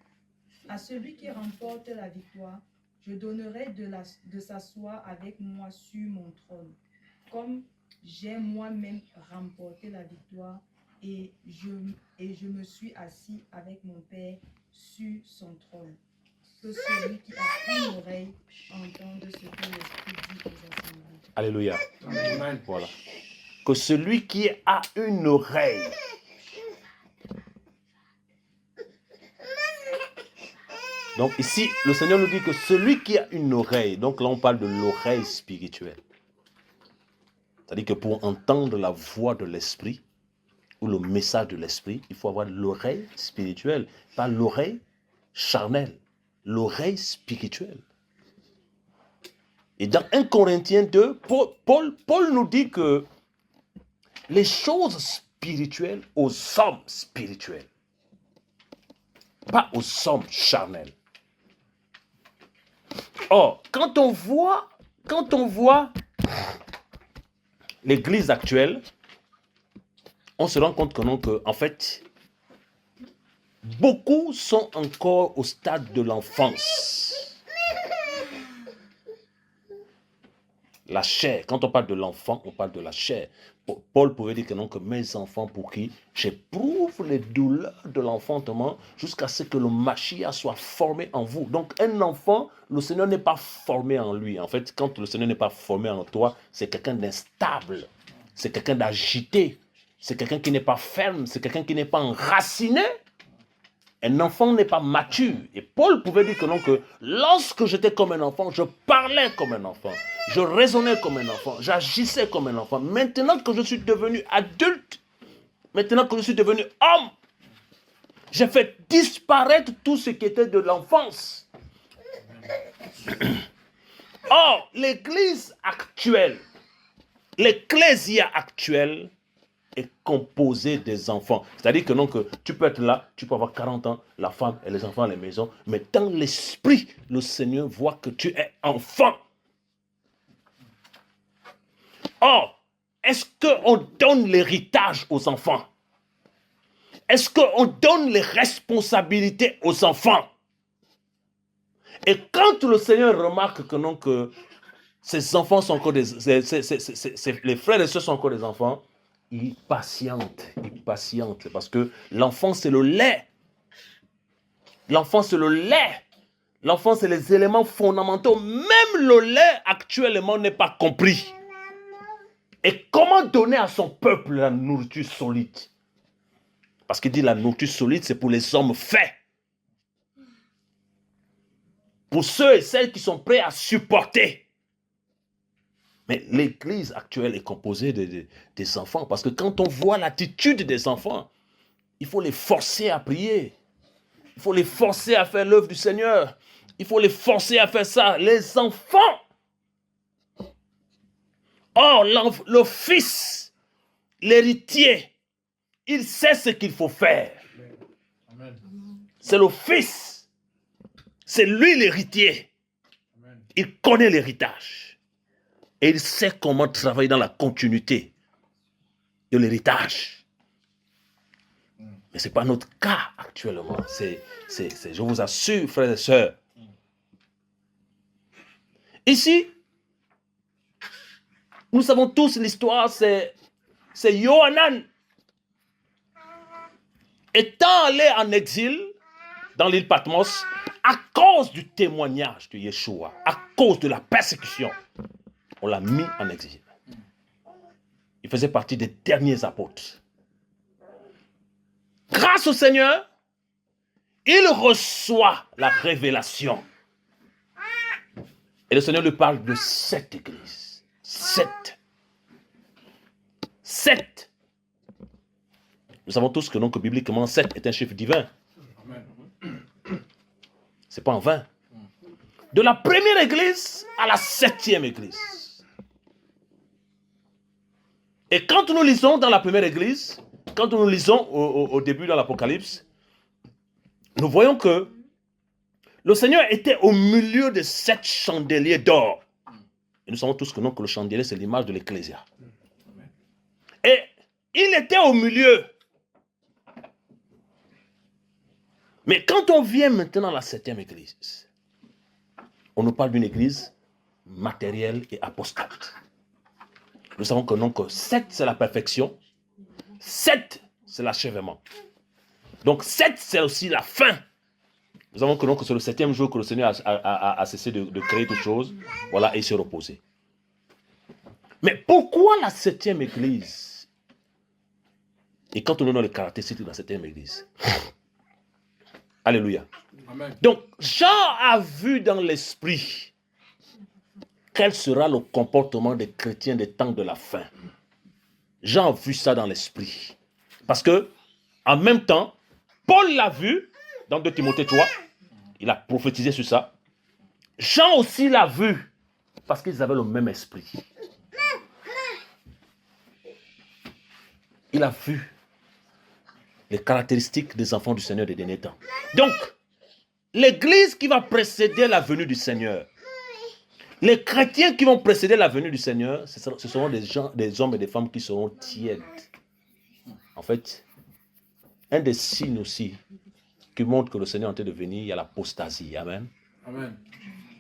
À celui qui remporte la victoire, je donnerai de s'asseoir avec moi sur mon trône, comme j'ai moi-même remporté la victoire et je me suis assis avec mon Père sur son trône. Que celui qui a une oreille entende ce que l'Esprit dit aux assemblées. Alléluia. Amen. Voilà. Que celui qui a une oreille. Donc ici, le Seigneur nous dit que celui qui a une oreille, donc là on parle de l'oreille spirituelle. C'est-à-dire que pour entendre la voix de l'Esprit, ou le message de l'Esprit, il faut avoir l'oreille spirituelle, pas l'oreille charnelle, l'oreille spirituelle. Et dans 1 Corinthiens 2, Paul nous dit que les choses spirituelles aux hommes spirituels, pas aux hommes charnels. Or, quand on voit l'église actuelle, on se rend compte que non, que en fait, beaucoup sont encore au stade de l'enfance. La chair, quand on parle de l'enfant, on parle de la chair. Paul pouvait dire que non, que mes enfants pour qui j'éprouve les douleurs de l'enfantement jusqu'à ce que le Mashiach soit formé en vous. Donc un enfant, le Seigneur n'est pas formé en lui. En fait, quand le Seigneur n'est pas formé en toi, c'est quelqu'un d'instable, c'est quelqu'un d'agité, c'est quelqu'un qui n'est pas ferme, c'est quelqu'un qui n'est pas enraciné. Un enfant n'est pas mature. Et Paul pouvait dire que non, que lorsque j'étais comme un enfant, je parlais comme un enfant. Je raisonnais comme un enfant. J'agissais comme un enfant. Maintenant que je suis devenu adulte, maintenant que je suis devenu homme, j'ai fait disparaître tout ce qui était de l'enfance. Or, l'église actuelle, l'ecclésia actuelle, est composé des enfants. C'est-à-dire que non, que tu peux être là, tu peux avoir 40 ans, la femme et les enfants à la maison, mais dans l'esprit, le Seigneur voit que tu es enfant. Or, est-ce qu'on donne l'héritage aux enfants? est-ce qu'on donne les responsabilités aux enfants? Et quand le Seigneur remarque que non, que ses enfants sont encore les frères et sœurs sont encore des enfants, il patiente, parce que l'enfant c'est le lait. L'enfant c'est le lait. L'enfant c'est les éléments fondamentaux. Même le lait actuellement n'est pas compris. Et comment donner à son peuple la nourriture solide? Parce qu'il dit la nourriture solide c'est pour les hommes faits. Pour ceux et celles qui sont prêts à supporter. Mais l'église actuelle est composée des enfants. Parce que quand on voit l'attitude des enfants, il faut les forcer à prier. Il faut les forcer à faire l'œuvre du Seigneur. Il faut les forcer à faire ça. Les enfants. Or, le fils, l'héritier, il sait ce qu'il faut faire. Amen. C'est le fils. C'est lui l'héritier. Il connaît l'héritage. Et il sait comment travailler dans la continuité de l'héritage. Mais ce n'est pas notre cas actuellement. Je vous assure, frères et sœurs. Ici, nous savons tous l'histoire, c'est Yohanan. Étant allé en exil dans l'île Patmos, à cause du témoignage de Yeshua, à cause de la persécution, on l'a mis en exil. Il faisait partie des derniers apôtres. Grâce au Seigneur, il reçoit la révélation. Et le Seigneur lui parle de 7 églises. 7. Nous savons tous que, donc, bibliquement, 7 est un chiffre divin. Ce n'est pas en vain. De la première église à la 7e église. Et quand nous lisons dans la première église, quand nous lisons au début dans l'Apocalypse, nous voyons que le Seigneur était au milieu de 7 chandeliers d'or. Et nous savons tous que, non, que le chandelier, c'est l'image de l'Ecclésia. Et il était au milieu. Mais quand on vient maintenant à la 7e église, on nous parle d'une église matérielle et apostate. Nous savons que non, que 7, c'est la perfection. 7, c'est l'achèvement. Donc 7, c'est aussi la fin. Nous savons que non, que c'est le 7e jour que le Seigneur a cessé de créer toutes choses. Voilà, et se reposer. Mais pourquoi la 7e église? Et quand on nous donne les caractéristiques de la 7e église. Alléluia. Amen. Donc, Jean a vu dans l'esprit quel sera le comportement des chrétiens des temps de la fin. Jean a vu ça dans l'esprit. Parce que, en même temps, Paul l'a vu dans 2 Timothée 3. Il a prophétisé sur ça. Jean aussi l'a vu parce qu'ils avaient le même esprit. Il a vu les caractéristiques des enfants du Seigneur des derniers temps. Donc, l'église qui va précéder la venue du Seigneur, les chrétiens qui vont précéder la venue du Seigneur, ce seront des hommes et des femmes qui seront tièdes. En fait, un des signes aussi qui montre que le Seigneur est en train de venir, il y a l'apostasie. Amen. Amen.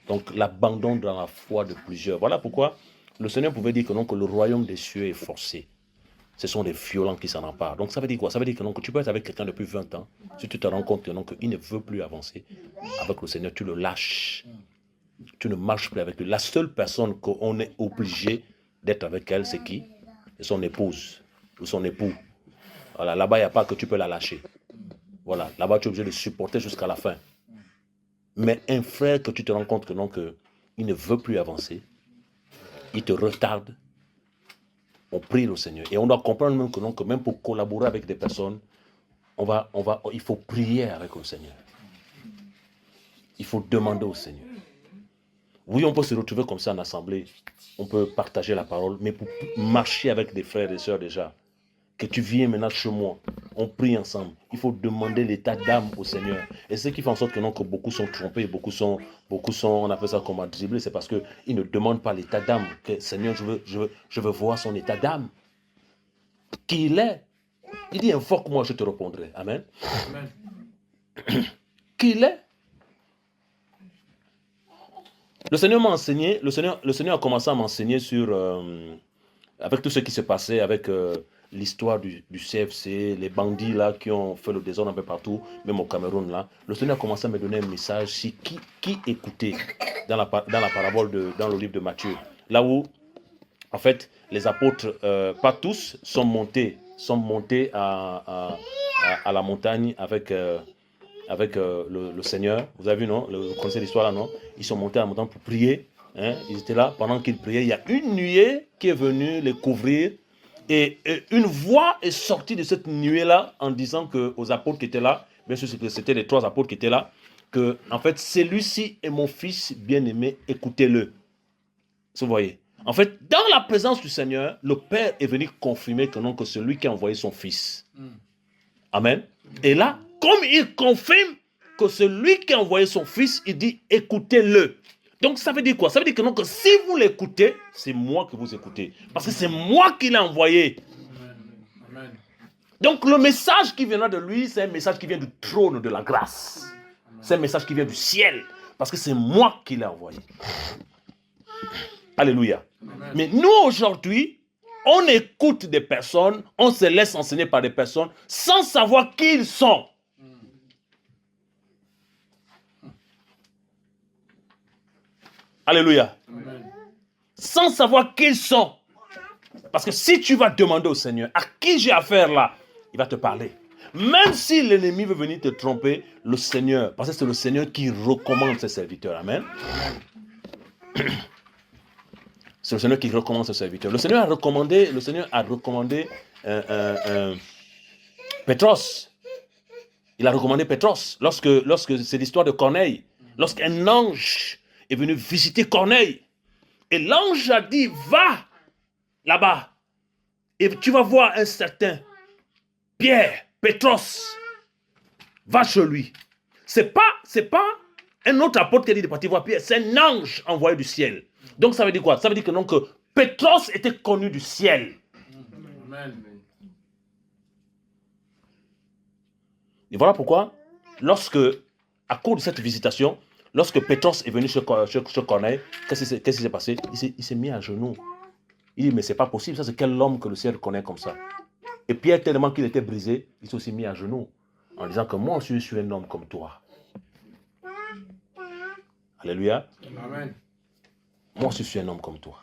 Donc, l'abandon dans la foi de plusieurs. Voilà pourquoi le Seigneur pouvait dire que, non, que le royaume des cieux est forcé. Ce sont des violents qui s'en emparent. Donc, ça veut dire quoi? Ça veut dire que, non, que tu peux être avec quelqu'un depuis 20 ans. Si tu te rends compte que, non, qu'il ne veut plus avancer avec le Seigneur, tu le lâches. Tu ne marches plus avec lui. La seule personne qu'on est obligé d'être avec elle, c'est qui? C'est son épouse ou son époux. Voilà, là-bas, il n'y a pas que tu peux la lâcher. Voilà, là-bas, tu es obligé de supporter jusqu'à la fin. Mais un frère que tu te rends compte que non, qu'il ne veut plus avancer, il te retarde, on prie au Seigneur. Et on doit comprendre même que non, que même pour collaborer avec des personnes, il faut prier avec le Seigneur. Il faut demander au Seigneur. Oui, on peut se retrouver comme ça en assemblée. On peut partager la parole. Mais pour marcher avec des frères et sœurs déjà, que tu viens maintenant chez moi, on prie ensemble. Il faut demander l'état d'âme au Seigneur. Et ce qui fait en sorte que, non, que beaucoup sont trompés, beaucoup sont, on appelle ça comme dribblés, c'est parce qu'ils ne demandent pas l'état d'âme. Que Seigneur, je veux voir son état d'âme. Qui il est. Il dit, invoque-moi, je te répondrai. Amen. Amen. Qui il est? Le Seigneur m'a enseigné, le Seigneur a commencé à m'enseigner sur, avec tout ce qui s'est passé, avec l'histoire du CFC, les bandits là qui ont fait le désordre un peu partout, même au Cameroun là. Le Seigneur a commencé à me donner un message sur qui écouter dans la parabole, dans le livre de Matthieu. Là où, en fait, les apôtres, pas tous, sont montés à la montagne avec le Seigneur. Vous avez vu, non? Vous connaissez l'histoire là, non? Ils sont montés à la montagne pour prier. Hein? Ils étaient là. Pendant qu'ils priaient, il y a une nuée qui est venue les couvrir. Et une voix est sortie de cette nuée-là en disant aux apôtres qui étaient là, bien sûr c'était les 3 apôtres qui étaient là, que en fait, celui-ci est mon fils bien-aimé, écoutez-le. Vous voyez? En fait, dans la présence du Seigneur, le Père est venu confirmer que non, que celui qui a envoyé son fils. Amen. Et là, comme il confirme que celui qui a envoyé son fils, il dit écoutez-le. Donc ça veut dire quoi? Ça veut dire que, non, que si vous l'écoutez, c'est moi que vous écoutez. Parce que c'est moi qui l'ai envoyé. Amen. Donc le message qui viendra de lui, c'est un message qui vient du trône de la grâce. C'est un message qui vient du ciel. Parce que c'est moi qui l'ai envoyé. Alléluia. Amen. Mais nous aujourd'hui, on écoute des personnes, on se laisse enseigner par des personnes sans savoir qui ils sont. Alléluia. Amen. Sans savoir qui ils sont. Parce que si tu vas demander au Seigneur à qui j'ai affaire là, il va te parler. Même si l'ennemi veut venir te tromper, le Seigneur, parce que c'est le Seigneur qui recommande ses serviteurs. Amen. C'est le Seigneur qui recommande ses serviteurs. Le Seigneur a recommandé Pétros. Il a recommandé Pétros lorsque c'est l'histoire de Corneille. Lorsqu'un ange est venu visiter Corneille. Et l'ange a dit, va là-bas. Et tu vas voir un certain Pierre, Pétros. Va chez lui. C'est pas un autre apôtre qui a dit de partir voir Pierre. C'est un ange envoyé du ciel. Donc ça veut dire quoi? Ça veut dire que, non, que Pétros était connu du ciel. Amen. Et voilà pourquoi, à cause de cette visitation, lorsque Pétros est venu chez Corneille, qu'est-ce qui s'est passé? Il s'est mis à genoux. Il dit, mais c'est pas possible, ça c'est quel homme que le ciel connaît comme ça? Et Pierre, tellement qu'il était brisé, il s'est aussi mis à genoux, en disant que moi aussi je suis un homme comme toi. Alléluia. Amen. Moi aussi je suis un homme comme toi.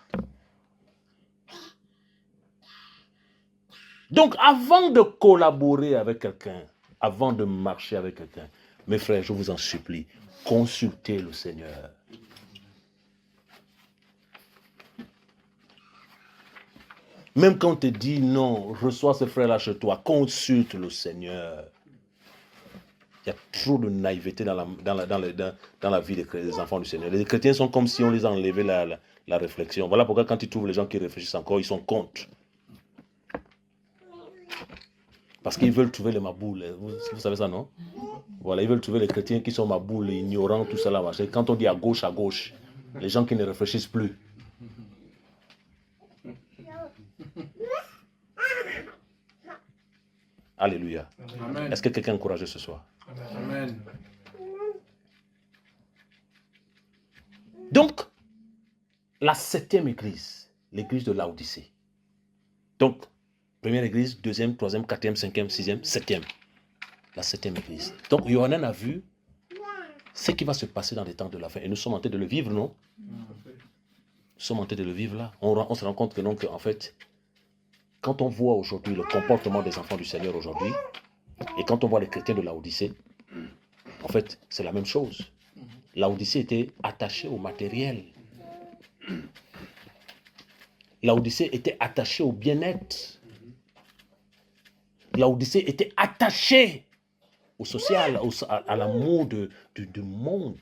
Donc avant de collaborer avec quelqu'un, avant de marcher avec quelqu'un, mes frères, je vous en supplie, consultez le Seigneur. Même quand on te dit non, reçois ce frère-là chez toi, consulte le Seigneur. Il y a trop de naïveté dans la vie des enfants du Seigneur. Les chrétiens sont comme si on les a enlevé la réflexion. Voilà pourquoi quand ils trouvent les gens qui réfléchissent encore, ils sont contre. Parce qu'ils veulent trouver les maboules. Vous savez ça, non? Voilà, ils veulent trouver les chrétiens qui sont maboules, ignorants, tout ça là. Quand on dit à gauche, les gens qui ne réfléchissent plus. Alléluia. Amen. Est-ce que quelqu'un est courageux ce soir? Amen. Donc, la 7e église, l'église de Laodicée. Donc, première église, 2e, 3e, 4e, 5e, 6e, 7e. La 7e église. Donc, Yohanan a vu ce qui va se passer dans les temps de la fin. Et nous sommes en train de le vivre, non? Nous sommes en train de le vivre là. On se rend compte que non, en fait, quand on voit aujourd'hui le comportement des enfants du Seigneur aujourd'hui, et quand on voit les chrétiens de Laodicée, en fait, c'est la même chose. Laodicée était attachée au matériel. Laodicée était attachée au bien-être. Laodicée était attachée au social, à l'amour du monde.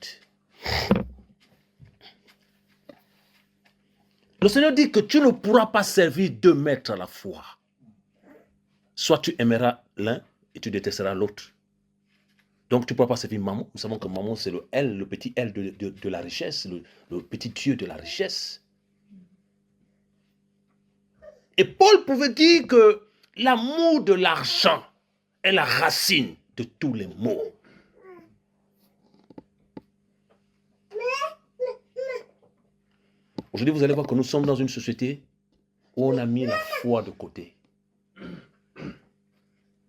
Le Seigneur dit que tu ne pourras pas servir 2 maîtres à la fois. Soit tu aimeras l'un et tu détesteras l'autre. Donc tu ne pourras pas servir Mammon. Nous savons que Mammon c'est le petit L de la richesse, le petit Dieu de la richesse. Et Paul pouvait dire que l'amour de l'argent est la racine de tous les maux. Aujourd'hui, vous allez voir que nous sommes dans une société où on a mis la foi de côté.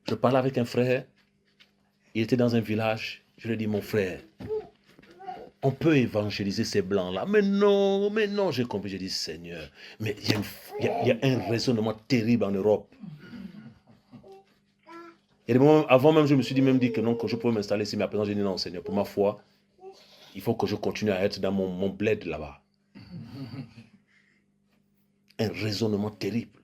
Je parlais avec un frère, il était dans un village, je lui ai dit, mon frère, on peut évangéliser ces blancs-là. Mais non, j'ai compris, j'ai dit, Seigneur, mais il y a un raisonnement terrible en Europe. Il y a des moments, avant même, je me suis dit que non, que je pouvais m'installer ici, mais à présent, j'ai dit non, Seigneur, pour ma foi, il faut que je continue à être dans mon bled là-bas. Un raisonnement terrible.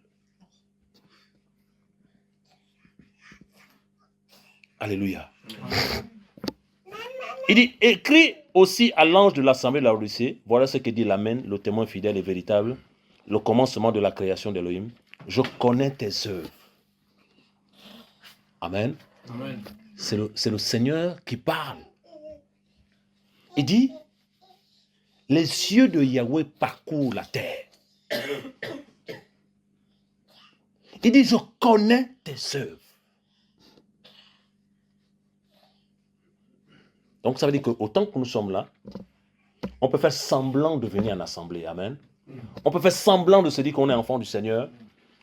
Alléluia. Il dit, écris aussi à l'ange de l'assemblée de la Odyssée, voilà ce que dit l'Amen, le témoin fidèle et véritable, le commencement de la création d'Elohim. Je connais tes œuvres. Amen. Amen. C'est le Seigneur qui parle. Il dit, les yeux de Yahweh parcourent la terre. Il dit, je connais tes œuvres. Donc ça veut dire qu'autant que nous sommes là, on peut faire semblant de venir en assemblée. Amen. On peut faire semblant de se dire qu'on est enfant du Seigneur.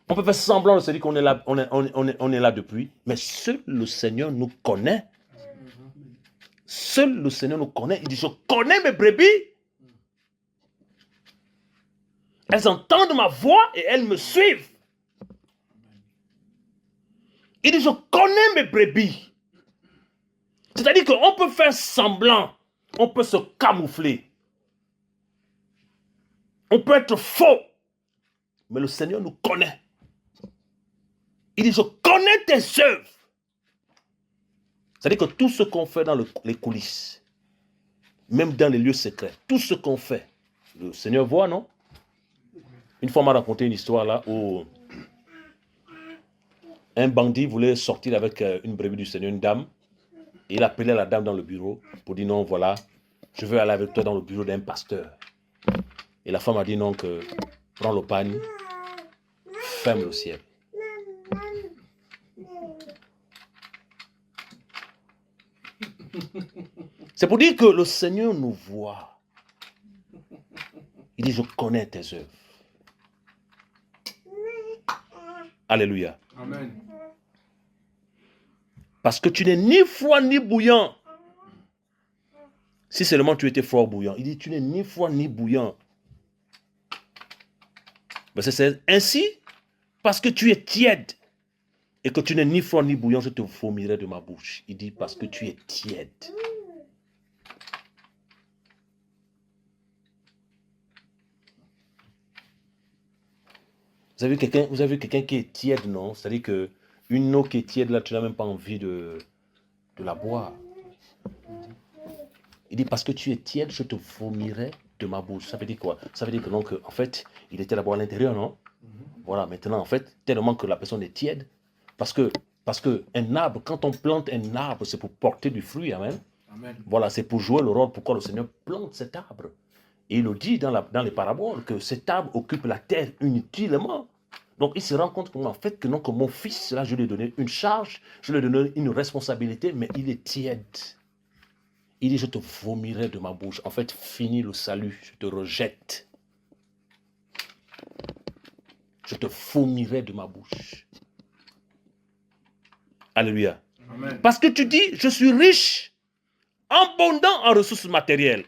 On peut faire semblant de se dire qu'on est là, on est là depuis. Mais seul le Seigneur nous connaît. Seul le Seigneur nous connaît. Il dit, je connais mes brebis. Elles entendent ma voix et elles me suivent. Il dit, je connais mes brebis. C'est-à-dire qu'on peut faire semblant. On peut se camoufler. On peut être faux. Mais le Seigneur nous connaît. Il dit, je connais tes œuvres. C'est-à-dire que tout ce qu'on fait dans les coulisses, même dans les lieux secrets, tout ce qu'on fait, le Seigneur voit, non? Une fois, on m'a raconté une histoire là où un bandit voulait sortir avec une brebis du Seigneur, une dame. Et il appelait la dame dans le bureau pour dire non, voilà, je veux aller avec toi dans le bureau d'un pasteur. Et la femme a dit non, que prends le pagne, ferme le ciel. C'est pour dire que le Seigneur nous voit. Il dit, je connais tes œuvres. Alléluia. Amen. Parce que tu n'es ni froid ni bouillant. Si seulement tu étais froid ou bouillant. Il dit, tu n'es ni froid ni bouillant. Mais c'est ainsi, parce que tu es tiède et que tu n'es ni froid ni bouillant, je te vomirai de ma bouche. Il dit, parce que tu es tiède. Vous avez vu quelqu'un qui est tiède, non? C'est-à-dire qu'une eau qui est tiède, là, tu n'as même pas envie de la boire. Il dit, parce que tu es tiède, je te vomirai de ma bouche. Ça veut dire quoi? Ça veut dire que, donc, en fait, il était d'abord à l'intérieur, non? Voilà, maintenant, en fait, tellement que la personne est tiède, parce que un arbre, quand on plante un arbre, c'est pour porter du fruit, amen. Amen. Voilà, c'est pour jouer le rôle pourquoi le Seigneur plante cet arbre. Et il le dit dans les paraboles que cet arbre occupe la terre inutilement. Donc il se rend compte qu'en fait, que mon fils, là, je lui ai donné une charge, je lui ai donné une responsabilité, mais il est tiède. Il dit, je te vomirai de ma bouche. En fait, fini le salut, je te rejette. Je te vomirai de ma bouche. Alléluia. Amen. Parce que tu dis, je suis riche, abondant en ressources matérielles,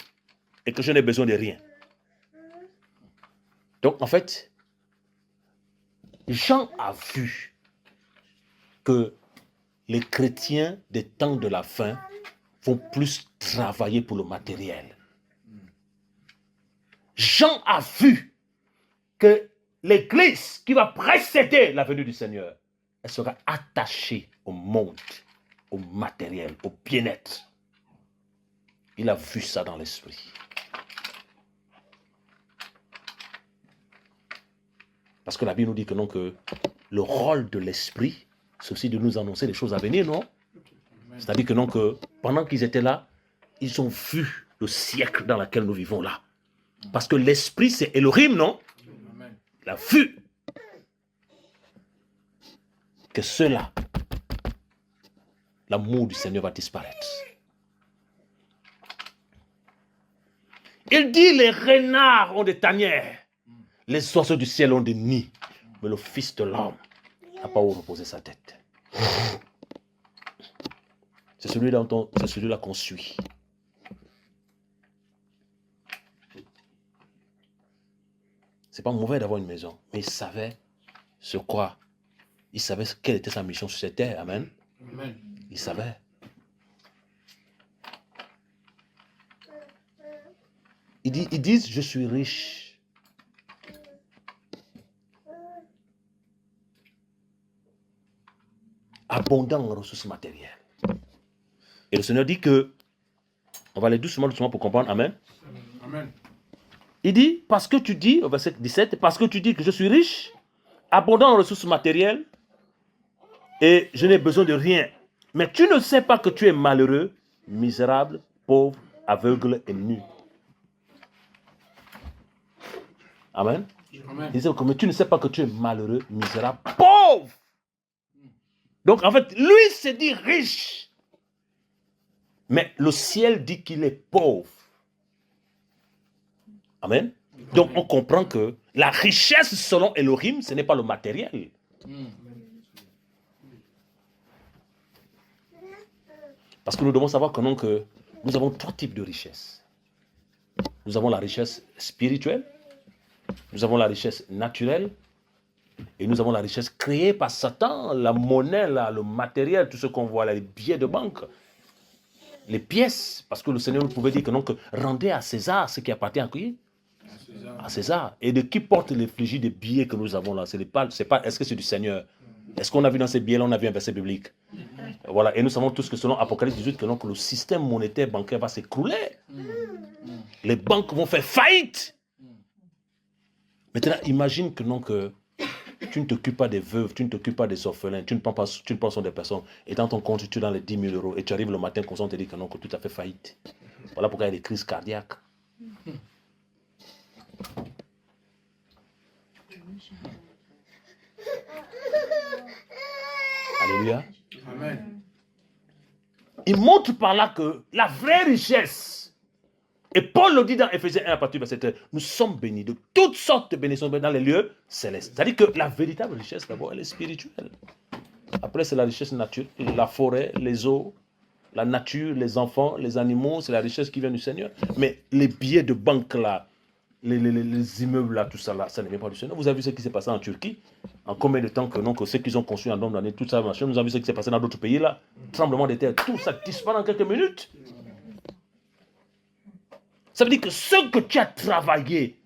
et que je n'ai besoin de rien. Donc, en fait, Jean a vu que les chrétiens des temps de la fin vont plus travailler pour le matériel. Jean a vu que l'Église qui va précéder la venue du Seigneur, elle sera attachée au monde, au matériel, au bien-être. Il a vu ça dans l'esprit. Parce que la Bible nous dit que non, que le rôle de l'esprit, c'est aussi de nous annoncer les choses à venir, non? C'est-à-dire que non, que pendant qu'ils étaient là, ils ont vu le siècle dans lequel nous vivons là. Parce que l'esprit, c'est Elohim, non? Amen. Il a vu. que ceux-là, l'amour du Seigneur va disparaître. Il dit, les renards ont des tanières, les oiseaux du ciel ont des nids, mais le Fils de l'homme n'a pas où reposer sa tête. C'est celui-là qu'on suit. C'est pas mauvais d'avoir une maison, mais il savait il savait quelle était sa mission sur cette terre. Amen. Amen. Il savait. Ils disent, je suis riche. Abondant en ressources matérielles. Et le Seigneur dit que, on va aller doucement pour comprendre. Amen. Amen. Il dit, parce que tu dis, au verset 17, parce que tu dis que je suis riche, abondant en ressources matérielles, et je n'ai besoin de rien. Mais tu ne sais pas que tu es malheureux, misérable, pauvre, aveugle et nu. Amen. Amen. Il dit, mais tu ne sais pas que tu es malheureux, misérable, pauvre. Donc en fait, lui se dit riche. Mais le ciel dit qu'il est pauvre. Amen. Donc on comprend que la richesse selon Elohim, ce n'est pas le matériel. Parce que nous devons savoir que nous avons trois types de richesses. Nous avons la richesse spirituelle, nous avons la richesse naturelle, et nous avons la richesse créée par Satan, la monnaie, là, le matériel, tout ce qu'on voit là, les billets de banque, les pièces. Parce que le Seigneur nous pouvait dire que rendez à César ce qui appartient à qui? À César. Et de qui porte l'effigie des billets que nous avons là? Est-ce que c'est du Seigneur? Est-ce qu'on a vu dans ces billets-là, on a vu un verset biblique? Voilà, et nous savons tous que selon Apocalypse 18, que le système monétaire bancaire va s'écrouler. Les banques vont faire faillite. Maintenant, imagine que tu ne t'occupes pas des veuves, tu ne t'occupes pas des orphelins, tu ne prends soin des personnes, et dans ton compte, tu es dans les 10 000 euros, et tu arrives le matin comme ça, on te dit que tout a fait faillite. Voilà pourquoi il y a des crises cardiaques. Alléluia. Amen. Il montre par là que la vraie richesse, et Paul le dit dans Ephésiens 1 à partir de verset 13, nous sommes bénis de toutes sortes de bénédictions dans les lieux célestes. C'est-à-dire que la véritable richesse, d'abord, elle est spirituelle. Après, c'est la richesse naturelle, la forêt, les eaux, la nature, les enfants, les animaux, c'est la richesse qui vient du Seigneur. Mais les billets de banque là, les immeubles là, tout ça là, ça ne vient pas du Seigneur. Vous avez vu ce qui s'est passé en Turquie? En combien de temps que ceux qu'ils ont construit en nombre d'années, tout ça, machin, vous avez vu ce qui s'est passé dans d'autres pays là? Tremblement de terre, tout ça disparaît en quelques minutes. Ça veut dire que ce que tu as travaillé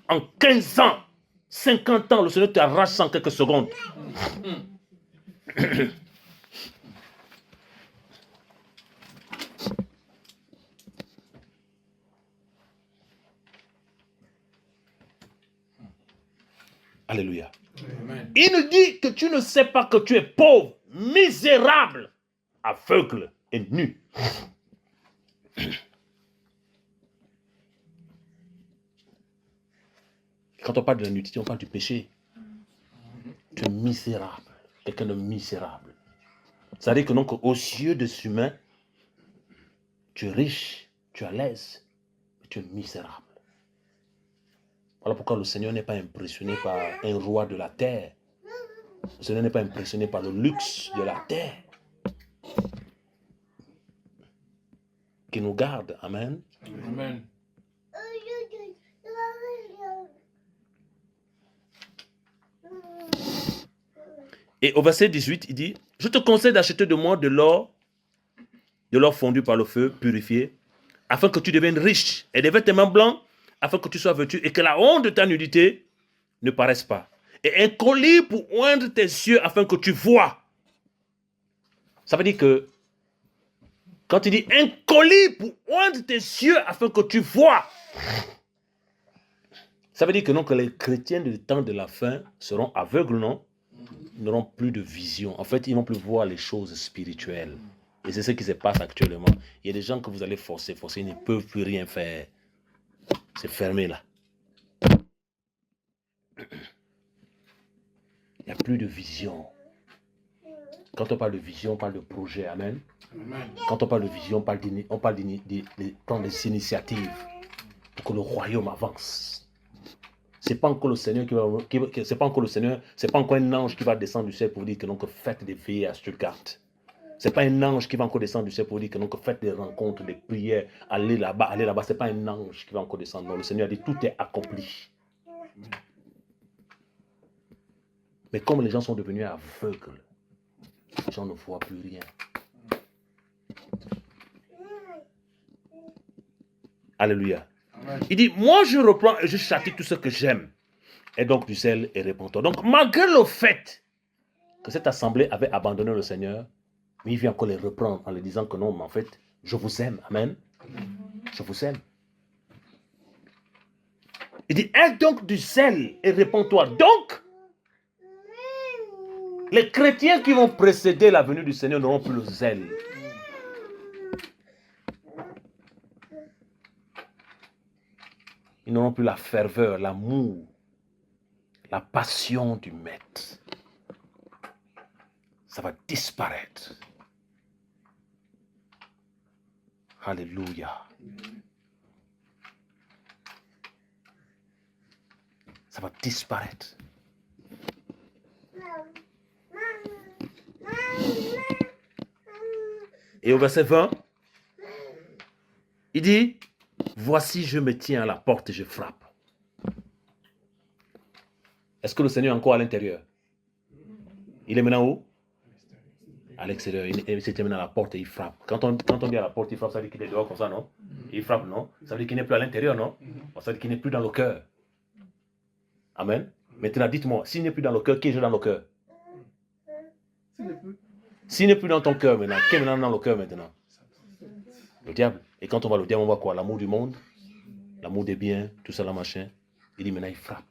en 15 ans, 50 ans, le Seigneur t'arrache en quelques secondes. Alléluia. Amen. Il nous dit que tu ne sais pas que tu es pauvre, misérable, aveugle et nu. Quand on parle de la nudité, on parle du péché. Tu es misérable, quelqu'un de misérable. C'est-à-dire que donc, aux yeux des humains, tu es riche, tu es à l'aise, mais tu es misérable. Voilà pourquoi le Seigneur n'est pas impressionné par un roi de la terre. Le Seigneur n'est pas impressionné par le luxe de la terre. Qui nous garde. Amen. Amen. Et au verset 18, il dit, je te conseille d'acheter de moi de l'or fondu par le feu, purifié, afin que tu deviennes riche, et des vêtements blancs, afin que tu sois vêtu, et que la honte de ta nudité ne paraisse pas. Et un collier pour oindre tes yeux, afin que tu vois. Ça veut dire que, quand il dit un collier pour oindre tes yeux, afin que tu vois, ça veut dire que non, que les chrétiens du temps de la fin seront aveugles, non? Ils n'auront plus de vision. En fait, ils ne vont plus voir les choses spirituelles. Et c'est ce qui se passe actuellement. Il y a des gens que vous allez forcer, ils ne peuvent plus rien faire. C'est fermé là. Il n'y a plus de vision. Quand on parle de vision, on parle de projet. Amen. Amen. Quand on parle de vision, on parle de prendre des initiatives pour que le royaume avance. C'est pas encore le Seigneur c'est pas encore le Seigneur, c'est pas encore un ange qui va descendre du ciel pour dire que donc faites des veillées à Stuttgart. C'est pas un ange qui va encore descendre du ciel pour dire que donc faites des rencontres, des prières, allez là-bas, allez là-bas. C'est pas un ange qui va encore descendre. Non, le Seigneur a dit tout est accompli. Mais comme les gens sont devenus aveugles, les gens ne voient plus rien. Alléluia. Amen. Il dit, moi je reprends et je châtie tout ce que j'aime. Et donc du zèle et réponds-toi. Donc malgré le fait que cette assemblée avait abandonné le Seigneur, mais il vient encore les reprendre en leur disant que non, mais en fait, je vous aime. Amen. Je vous aime. Il dit, aie donc du zèle et réponds-toi. Donc, les chrétiens qui vont précéder la venue du Seigneur n'auront plus le zèle. Ils n'auront plus la ferveur, l'amour, la passion du maître. Ça va disparaître. Alléluia. Ça va disparaître. Et au verset 20, il dit, voici je me tiens à la porte et je frappe. Est-ce que le Seigneur est encore à l'intérieur? Il est maintenant où? À l'extérieur. Il se tient maintenant à la porte et il frappe. Quand on dit à la porte, il frappe, ça veut dire qu'il est dehors comme ça, non? Il frappe, non? Ça veut dire qu'il n'est plus à l'intérieur, non? Ça veut dire qu'il n'est plus dans le cœur. Amen. Maintenant, dites-moi, s'il n'est plus dans le cœur, qui est dans le cœur? S'il n'est plus dans ton cœur maintenant, qui est maintenant dans le cœur maintenant? Le diable. Et quand on voit le diable, on voit quoi? L'amour du monde, l'amour des biens, tout ça, là, machin. Il dit maintenant, il frappe.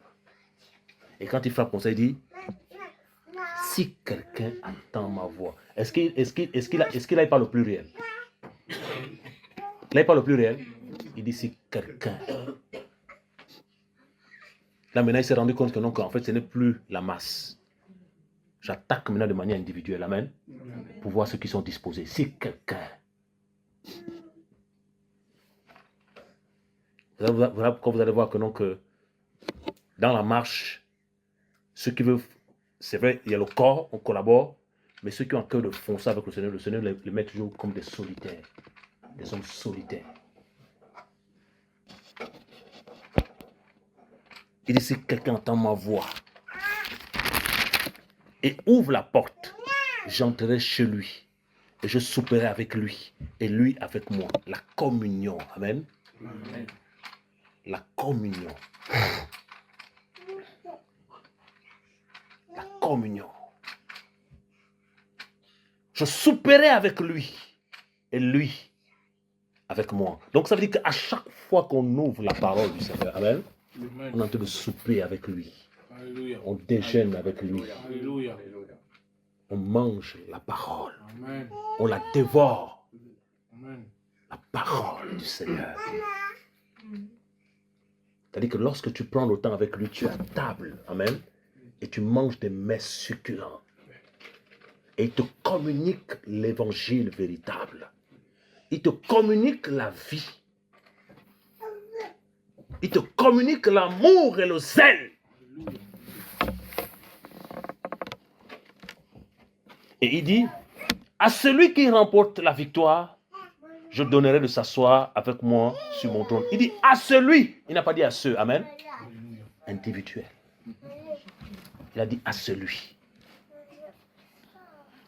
Et quand il frappe comme ça, il dit, si quelqu'un entend ma voix, est-ce qu'il a pas le pluriel? Il n'a pas le pluriel. Il dit, si quelqu'un. Là, maintenant, il s'est rendu compte que non, qu'en fait, ce n'est plus la masse. J'attaque maintenant de manière individuelle, amen, pour voir ceux qui sont disposés. Si quelqu'un. Voilà pourquoi vous allez voir que non, que dans la marche, ceux qui veulent, c'est vrai, il y a le corps, on collabore, mais ceux qui ont un cœur de foncer avec le Seigneur les met toujours comme des solitaires, des hommes solitaires. Il dit, si quelqu'un entend ma voix et ouvre la porte, j'entrerai chez lui et je souperai avec lui et lui avec moi. La communion, amen. Amen. La communion. La communion. Je souperai avec lui et lui avec moi. Donc ça veut dire qu'à chaque fois qu'on ouvre la parole du Seigneur, amen, on est en train de souper avec lui. Alléluia. On déjeune avec lui. Alléluia. On mange la parole. Amen. On la dévore. Amen. La parole du Seigneur. C'est-à-dire que lorsque tu prends le temps avec lui, tu es à table. Amen. Et tu manges des mets succulents. Et il te communique l'évangile véritable. Il te communique la vie. Il te communique l'amour et le zèle. Et il dit, à celui qui remporte la victoire, je donnerai de s'asseoir avec moi sur mon trône. Il dit, à celui, il n'a pas dit à ceux, amen, individuel. Il a dit, à celui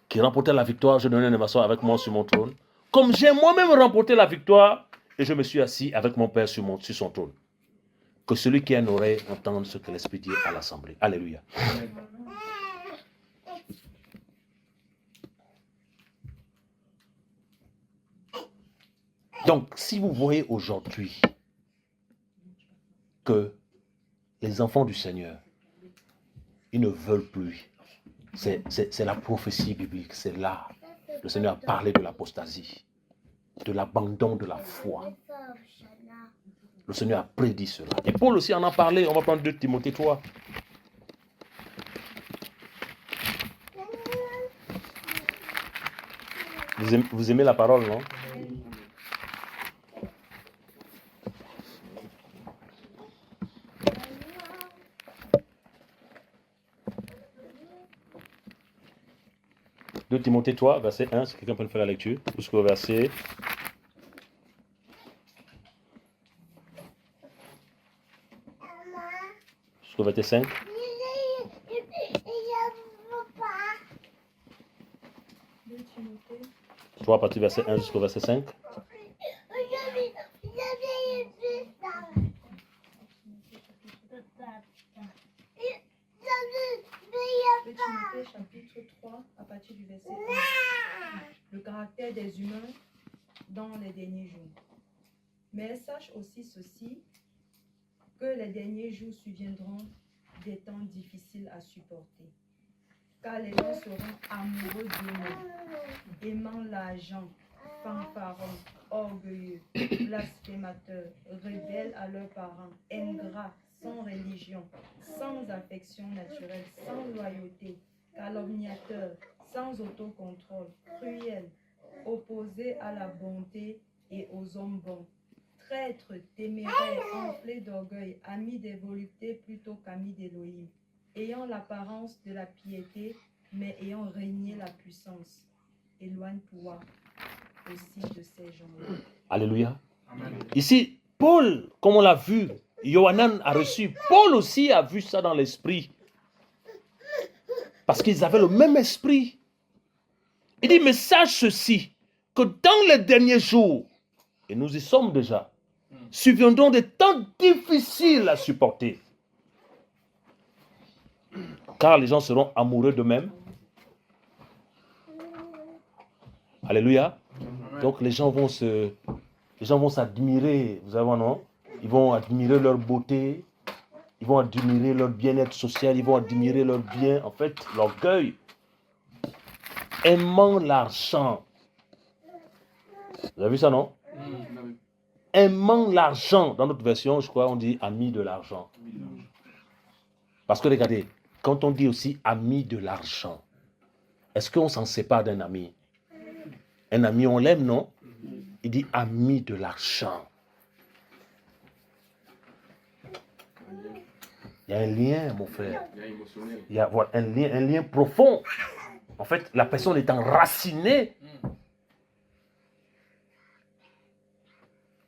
qui remportait la victoire, je donnerai de m'asseoir avec moi sur mon trône. Comme j'ai moi-même remporté la victoire, et je me suis assis avec mon Père sur son trône. Que celui qui a une oreille entende ce que l'Esprit dit à l'Assemblée. Alléluia. Amen. Donc, si vous voyez aujourd'hui que les enfants du Seigneur, ils ne veulent plus, c'est la prophétie biblique, c'est là. Le Seigneur a parlé de l'apostasie, de l'abandon de la foi. Le Seigneur a prédit cela. Et Paul aussi en a parlé. On va prendre 2 Timothée 3. Vous aimez la parole, non? De Timothée 3, verset 1, si quelqu'un peut me faire la lecture, jusqu'au verset... Jusqu'au verset 5. 2 Timothée, 3 à partir du verset 1 jusqu'au verset 5. 2 Timothée chapitre 3 à partir du verset 1. Le caractère des humains dans les derniers jours. Mais sache aussi ceci, que les derniers jours surviendront des temps difficiles à supporter. Car les gens seront amoureux d'eux-mêmes, aimant l'argent, fanfarons, orgueilleux, blasphémateurs, rebelles à leurs parents, ingrats, sans religion, sans affection naturelle, sans loyauté, calomniateurs, sans autocontrôle, cruels, opposés à la bonté et aux hommes bons, traîtres, téméraires, enflés d'orgueil, amis des voluptés plutôt qu'amis d'Élohim, ayant l'apparence de la piété, mais ayant régné la puissance. Éloigne-toi aussi de ces gens-là. Alléluia. Amen. Ici, Paul, comme on l'a vu, Yohanan a reçu. Paul aussi a vu ça dans l'esprit. Parce qu'ils avaient le même esprit. Il dit, mais sache ceci, que dans les derniers jours, et nous y sommes déjà, surviendront des temps difficiles à supporter. Car les gens seront amoureux d'eux-mêmes. Alléluia. Donc les gens vont s'admirer, vous savez, non? Ils vont admirer leur beauté, ils vont admirer leur bien-être social, ils vont admirer leur bien, en fait, l'orgueil. Aimant l'argent. Vous avez vu ça, non? Aimant l'argent. Dans notre version, je crois, on dit ami de l'argent. Parce que regardez, quand on dit aussi ami de l'argent, est-ce qu'on s'en sépare d'un ami? Un ami, on l'aime, non? Il dit ami de l'argent. Il y a un lien, mon frère. Il y a voilà, un lien profond. En fait, la personne est enracinée.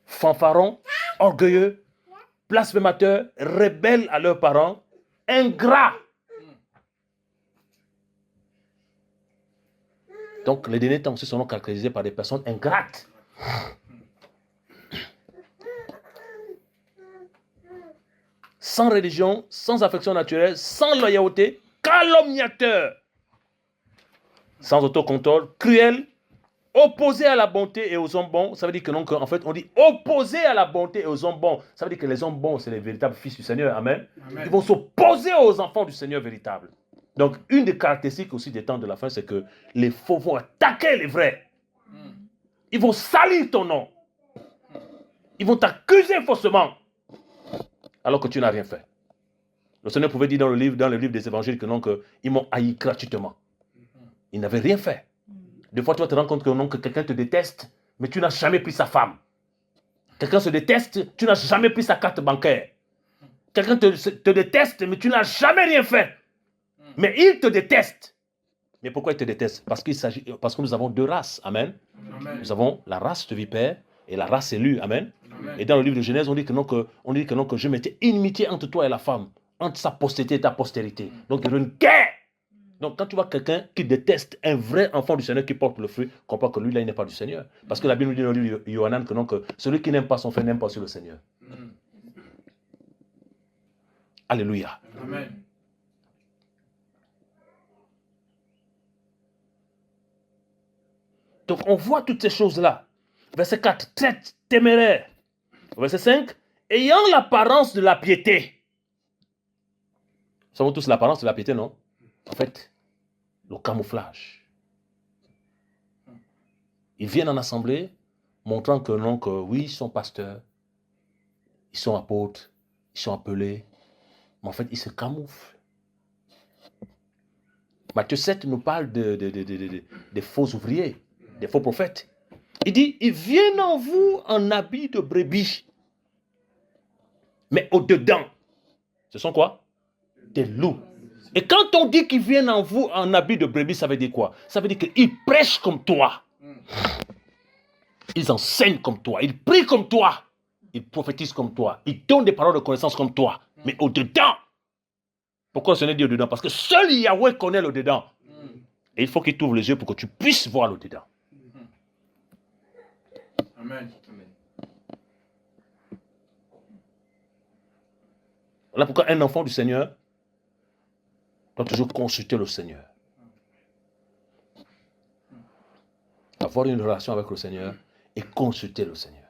Fanfaron, orgueilleux, blasphémateurs, rebelles à leurs parents, ingrats. Donc, les derniers temps seront caractérisés par des personnes ingrates. Sans religion, sans affection naturelle, sans loyauté, calomniateurs, sans autocontrôle, cruels, opposés à la bonté et aux hommes bons. Ça veut dire que non, en fait, on dit opposés à la bonté et aux hommes bons. Ça veut dire que les hommes bons, c'est les véritables fils du Seigneur. Amen. Amen. Ils vont s'opposer aux enfants du Seigneur véritable. Donc, une des caractéristiques aussi des temps de la fin, c'est que les faux vont attaquer les vrais. Ils vont salir ton nom. Ils vont t'accuser faussement. Alors que tu n'as rien fait. Le Seigneur pouvait dire dans le livre des évangiles que non, qu'ils m'ont haï gratuitement. Ils n'avaient rien fait. Des fois, tu vas te rendre compte que non, que quelqu'un te déteste, mais tu n'as jamais pris sa femme. Quelqu'un se déteste, tu n'as jamais pris sa carte bancaire. Quelqu'un te déteste, mais tu n'as jamais rien fait. Mais il te déteste. Mais pourquoi il te déteste? Parce que nous avons deux races. Amen. Amen. Nous avons la race de vipère et la race élue. Amen. Amen. Et dans le livre de Genèse, on dit que non, que je mettais inimitié entre toi et la femme, entre sa postérité et ta postérité. Donc il y a une guerre. Donc quand tu vois quelqu'un qui déteste un vrai enfant du Seigneur qui porte le fruit, comprends que lui là il n'est pas du Seigneur. Parce que la Bible nous dit dans le livre de Yohanan que non, que celui qui n'aime pas son frère n'aime pas aussi le Seigneur. Alléluia. Amen. Donc on voit toutes ces choses-là. Verset 4, traite téméraire. Verset 5, ayant l'apparence de la piété. Nous savons tous l'apparence de la piété, non? En fait, le camouflage. Ils viennent en assemblée, montrant que non, que oui, ils sont pasteurs, ils sont apôtres, ils sont appelés, mais en fait, ils se camouflent. Matthieu 7 nous parle des faux ouvriers. des faux prophètes. Il dit, ils viennent en vous en habit de brebis. Mais au-dedans, ce sont quoi? Des loups. Et quand on dit qu'ils viennent en vous en habit de brebis, ça veut dire quoi? Ça veut dire qu'ils prêchent comme toi. Ils enseignent comme toi. Ils prient comme toi. Ils prophétisent comme toi. Ils donnent des paroles de connaissance comme toi. Mais au-dedans. Pourquoi le Seigneur dit au-dedans? Parce que seul Yahweh connaît le dedans. Et il faut qu'il t'ouvre les yeux pour que tu puisses voir le dedans. Amen. Voilà pourquoi un enfant du Seigneur doit toujours consulter le Seigneur. Avoir une relation avec le Seigneur et consulter le Seigneur.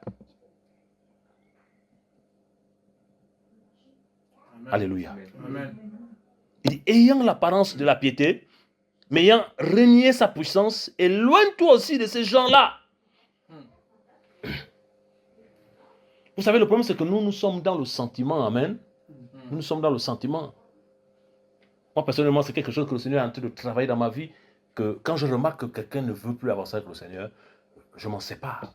Amen. Alléluia. Amen. Il dit, ayant l'apparence de la piété, mais ayant renié sa puissance, éloigne-toi aussi de ces gens-là. Vous savez, le problème, c'est que nous sommes dans le sentiment. Amen. Nous sommes dans le sentiment. Moi, personnellement, c'est quelque chose que le Seigneur est en train de travailler dans ma vie, que quand je remarque que quelqu'un ne veut plus avancer avec le Seigneur, je m'en sépare.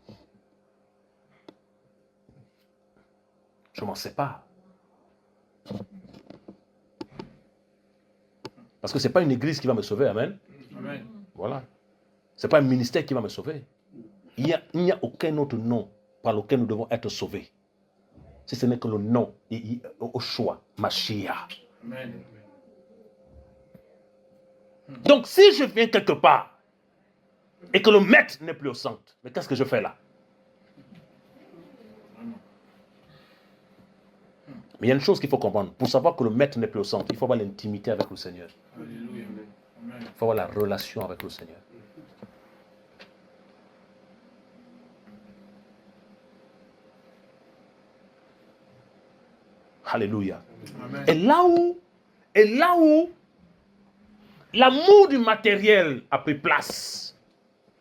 Je m'en sépare. Parce que ce n'est pas une église qui va me sauver, amen. Amen. Voilà. Ce n'est pas un ministère qui va me sauver. Il n'y a aucun autre nom par lequel nous devons être sauvés. Si ce n'est que le nom, au choix, Mashiach. Amen. Donc, si je viens quelque part et que le maître n'est plus au centre, mais qu'est-ce que je fais là? Mais il y a une chose qu'il faut comprendre. Pour savoir que le maître n'est plus au centre, il faut avoir l'intimité avec le Seigneur. Alléluia. Amen. Il faut avoir la relation avec le Seigneur. Alléluia. Amen. Et là où l'amour du matériel a pris place,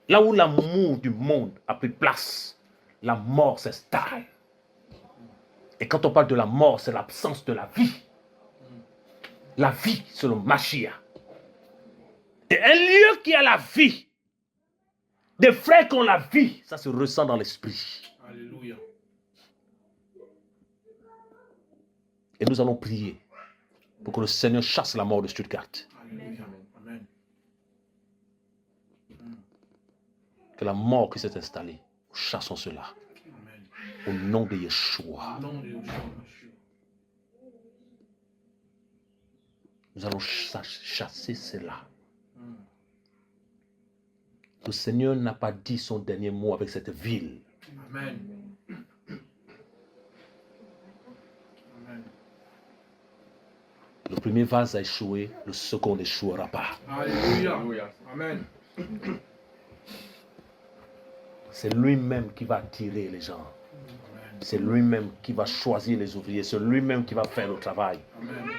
là où l'amour du monde a pris place, la mort s'installe. Et quand on parle de la mort, c'est l'absence de la vie. La vie, c'est le Mashiach. Et un lieu qui a la vie, des frères qui ont la vie, ça se ressent dans l'esprit. Alléluia. Et nous allons prier pour que le Seigneur chasse la mort de Stuttgart. Alléluia. Amen. Que la mort qui s'est installée, nous chassons cela. Amen. Au nom de Yeshua. Au nom de Yeshua. Nous allons chasser cela. Le Seigneur n'a pas dit son dernier mot avec cette ville. Amen. Amen. Le premier vase a échoué, le second n'échouera pas. Alléluia. Amen. C'est lui-même qui va attirer les gens. C'est lui-même qui va choisir les ouvriers. C'est lui-même qui va faire le travail. Amen.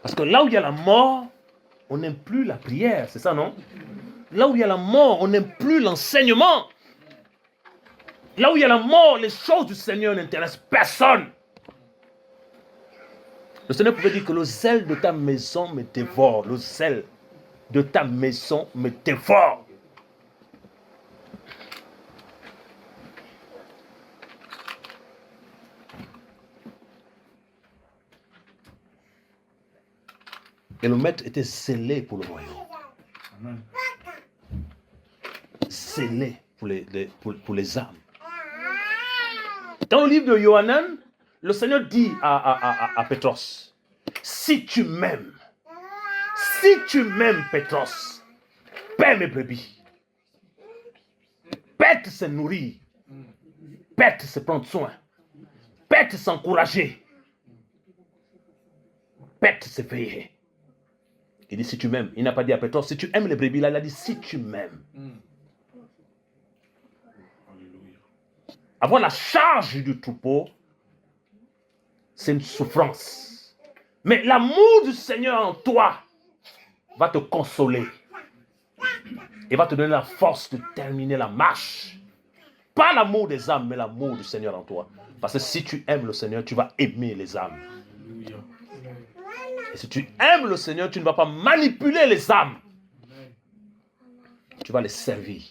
Parce que là où il y a la mort, on n'aime plus la prière, c'est ça, non? Là où il y a la mort, on n'aime plus l'enseignement. Là où il y a la mort, les choses du Seigneur n'intéressent personne. Le Seigneur pouvait dire que le zèle de ta maison me dévore. Le zèle de ta maison me dévore. Et le maître était zélé pour le royaume. Amen. Zélé pour les âmes. Dans le livre de Yohanan, le Seigneur dit à Pétros, si tu m'aimes, Pétros, paie mes brebis. Pète se nourrir. Pète se prendre soin. Pète s'encourager. Pète se veiller. Il dit si tu m'aimes. Il n'a pas dit à Pétros, si tu aimes les brebis, là, il a dit si tu m'aimes. Avoir la charge du troupeau, c'est une souffrance. Mais l'amour du Seigneur en toi va te consoler. Et va te donner la force de terminer la marche. Pas l'amour des âmes, mais l'amour du Seigneur en toi. Parce que si tu aimes le Seigneur, tu vas aimer les âmes. Alléluia. Et si tu aimes le Seigneur, tu ne vas pas manipuler les âmes. Tu vas les servir.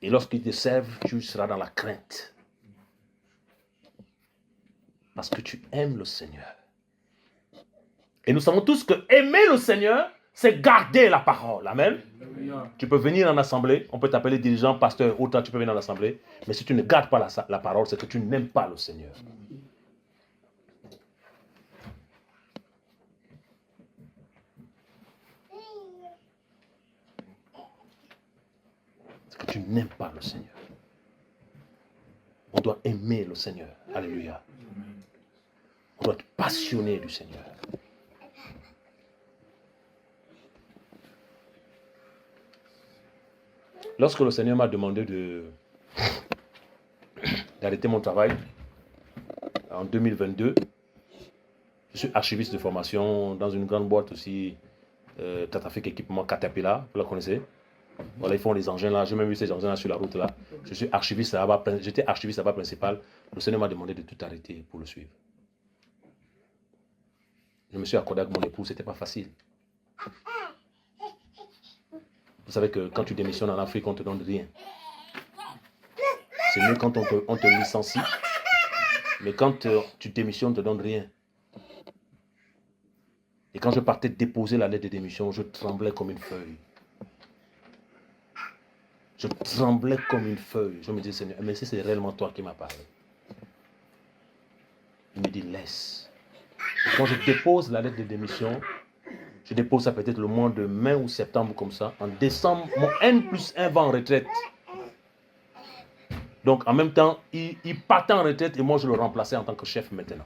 Et lorsqu'ils te servent, tu seras dans la crainte. Parce que tu aimes le Seigneur. Et nous savons tous que aimer le Seigneur, c'est garder la parole. Amen. Alléluia. Tu peux venir en assemblée, on peut t'appeler dirigeant, pasteur, autant tu peux venir en assemblée. Mais si tu ne gardes pas la parole, c'est que tu n'aimes pas le Seigneur. C'est que tu n'aimes pas le Seigneur. On doit aimer le Seigneur. Alléluia. On doit être passionné du Seigneur. Lorsque le Seigneur m'a demandé d'arrêter mon travail en 2022, je suis archiviste de formation dans une grande boîte aussi, Tatafik Équipement Caterpillar, vous la connaissez? Voilà, ils font les engins là, j'ai même vu ces engins là sur la route là. Je suis archiviste là-bas, j'étais archiviste là-bas principal. Le Seigneur m'a demandé de tout arrêter pour le suivre. Je me suis accordé avec mon époux, c'était pas facile. Vous savez que quand tu démissionnes en Afrique, on ne te donne rien. C'est mieux quand on te licencie. Mais quand tu démissionnes, on ne te donne rien. Et quand je partais déposer la lettre de démission, je tremblais comme une feuille. Je tremblais comme une feuille. Je me disais, Seigneur, mais si c'est réellement toi qui m'as parlé. Il me dit, laisse. Et quand je dépose la lettre de démission, je dépose ça peut-être le mois de mai ou septembre comme ça. En décembre, mon N+1 va en retraite. Donc en même temps, il partait en retraite et moi je le remplaçais en tant que chef maintenant.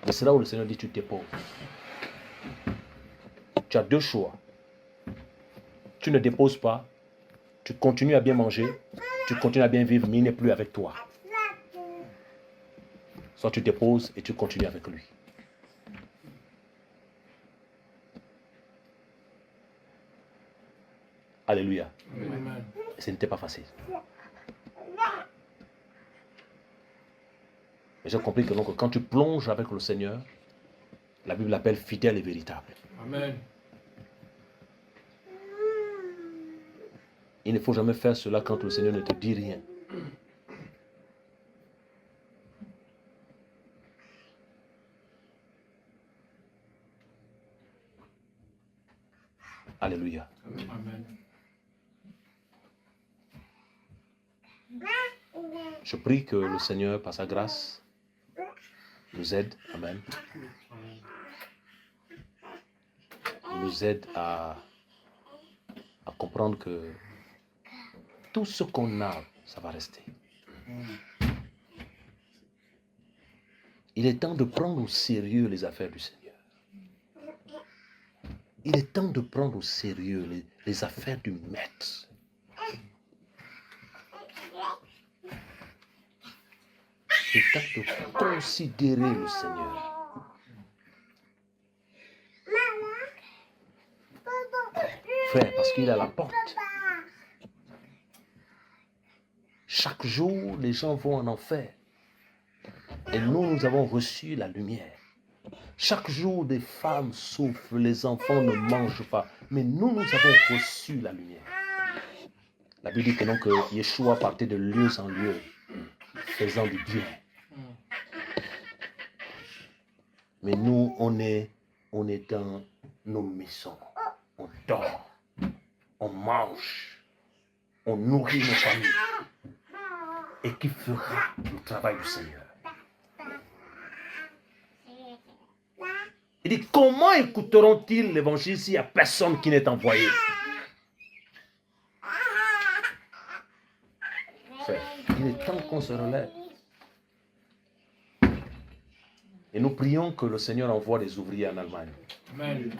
Mais c'est là où le Seigneur dit, tu déposes. Tu as deux choix. Tu ne déposes pas, tu continues à bien manger, tu continues à bien vivre, mais il n'est plus avec toi. Soit tu déposes et tu continues avec lui. Alléluia. Amen. Et ce n'était pas facile. Mais j'ai compris que donc, quand tu plonges avec le Seigneur, la Bible l'appelle fidèle et véritable. Amen. Il ne faut jamais faire cela quand le Seigneur ne te dit rien. Alléluia. Amen. Je prie que le Seigneur, par sa grâce, nous aide. Amen. Nous aide à comprendre que tout ce qu'on a, ça va rester. Il est temps de prendre au sérieux les affaires du Seigneur. Il est temps de prendre au sérieux les affaires du Maître. Il est temps de considérer le Seigneur. Frère, parce qu'il est à la porte. Chaque jour, les gens vont en enfer. Et nous avons reçu la lumière. Chaque jour, des femmes souffrent, les enfants ne mangent pas. Mais nous avons reçu la lumière. La Bible dit que donc Yeshua partait de lieu en lieu, faisant du bien. Mais nous, on est dans nos maisons. On dort, on mange, on nourrit nos familles. Et qui fera le travail du Seigneur? Il dit, comment écouteront-ils l'évangile s'il n'y a personne qui n'est envoyé? Frère, il est temps qu'on se relève. Et nous prions que le Seigneur envoie des ouvriers en Allemagne. Amen.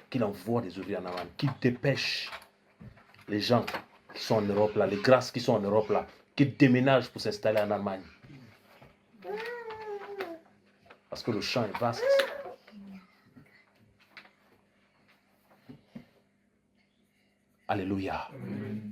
Qu'il envoie des ouvriers en Allemagne, qu'il dépêche les gens qui sont en Europe là, les grâces qui sont en Europe là, qui déménagent pour s'installer en Allemagne. Parce que le champ est vaste. Alléluia. Amen.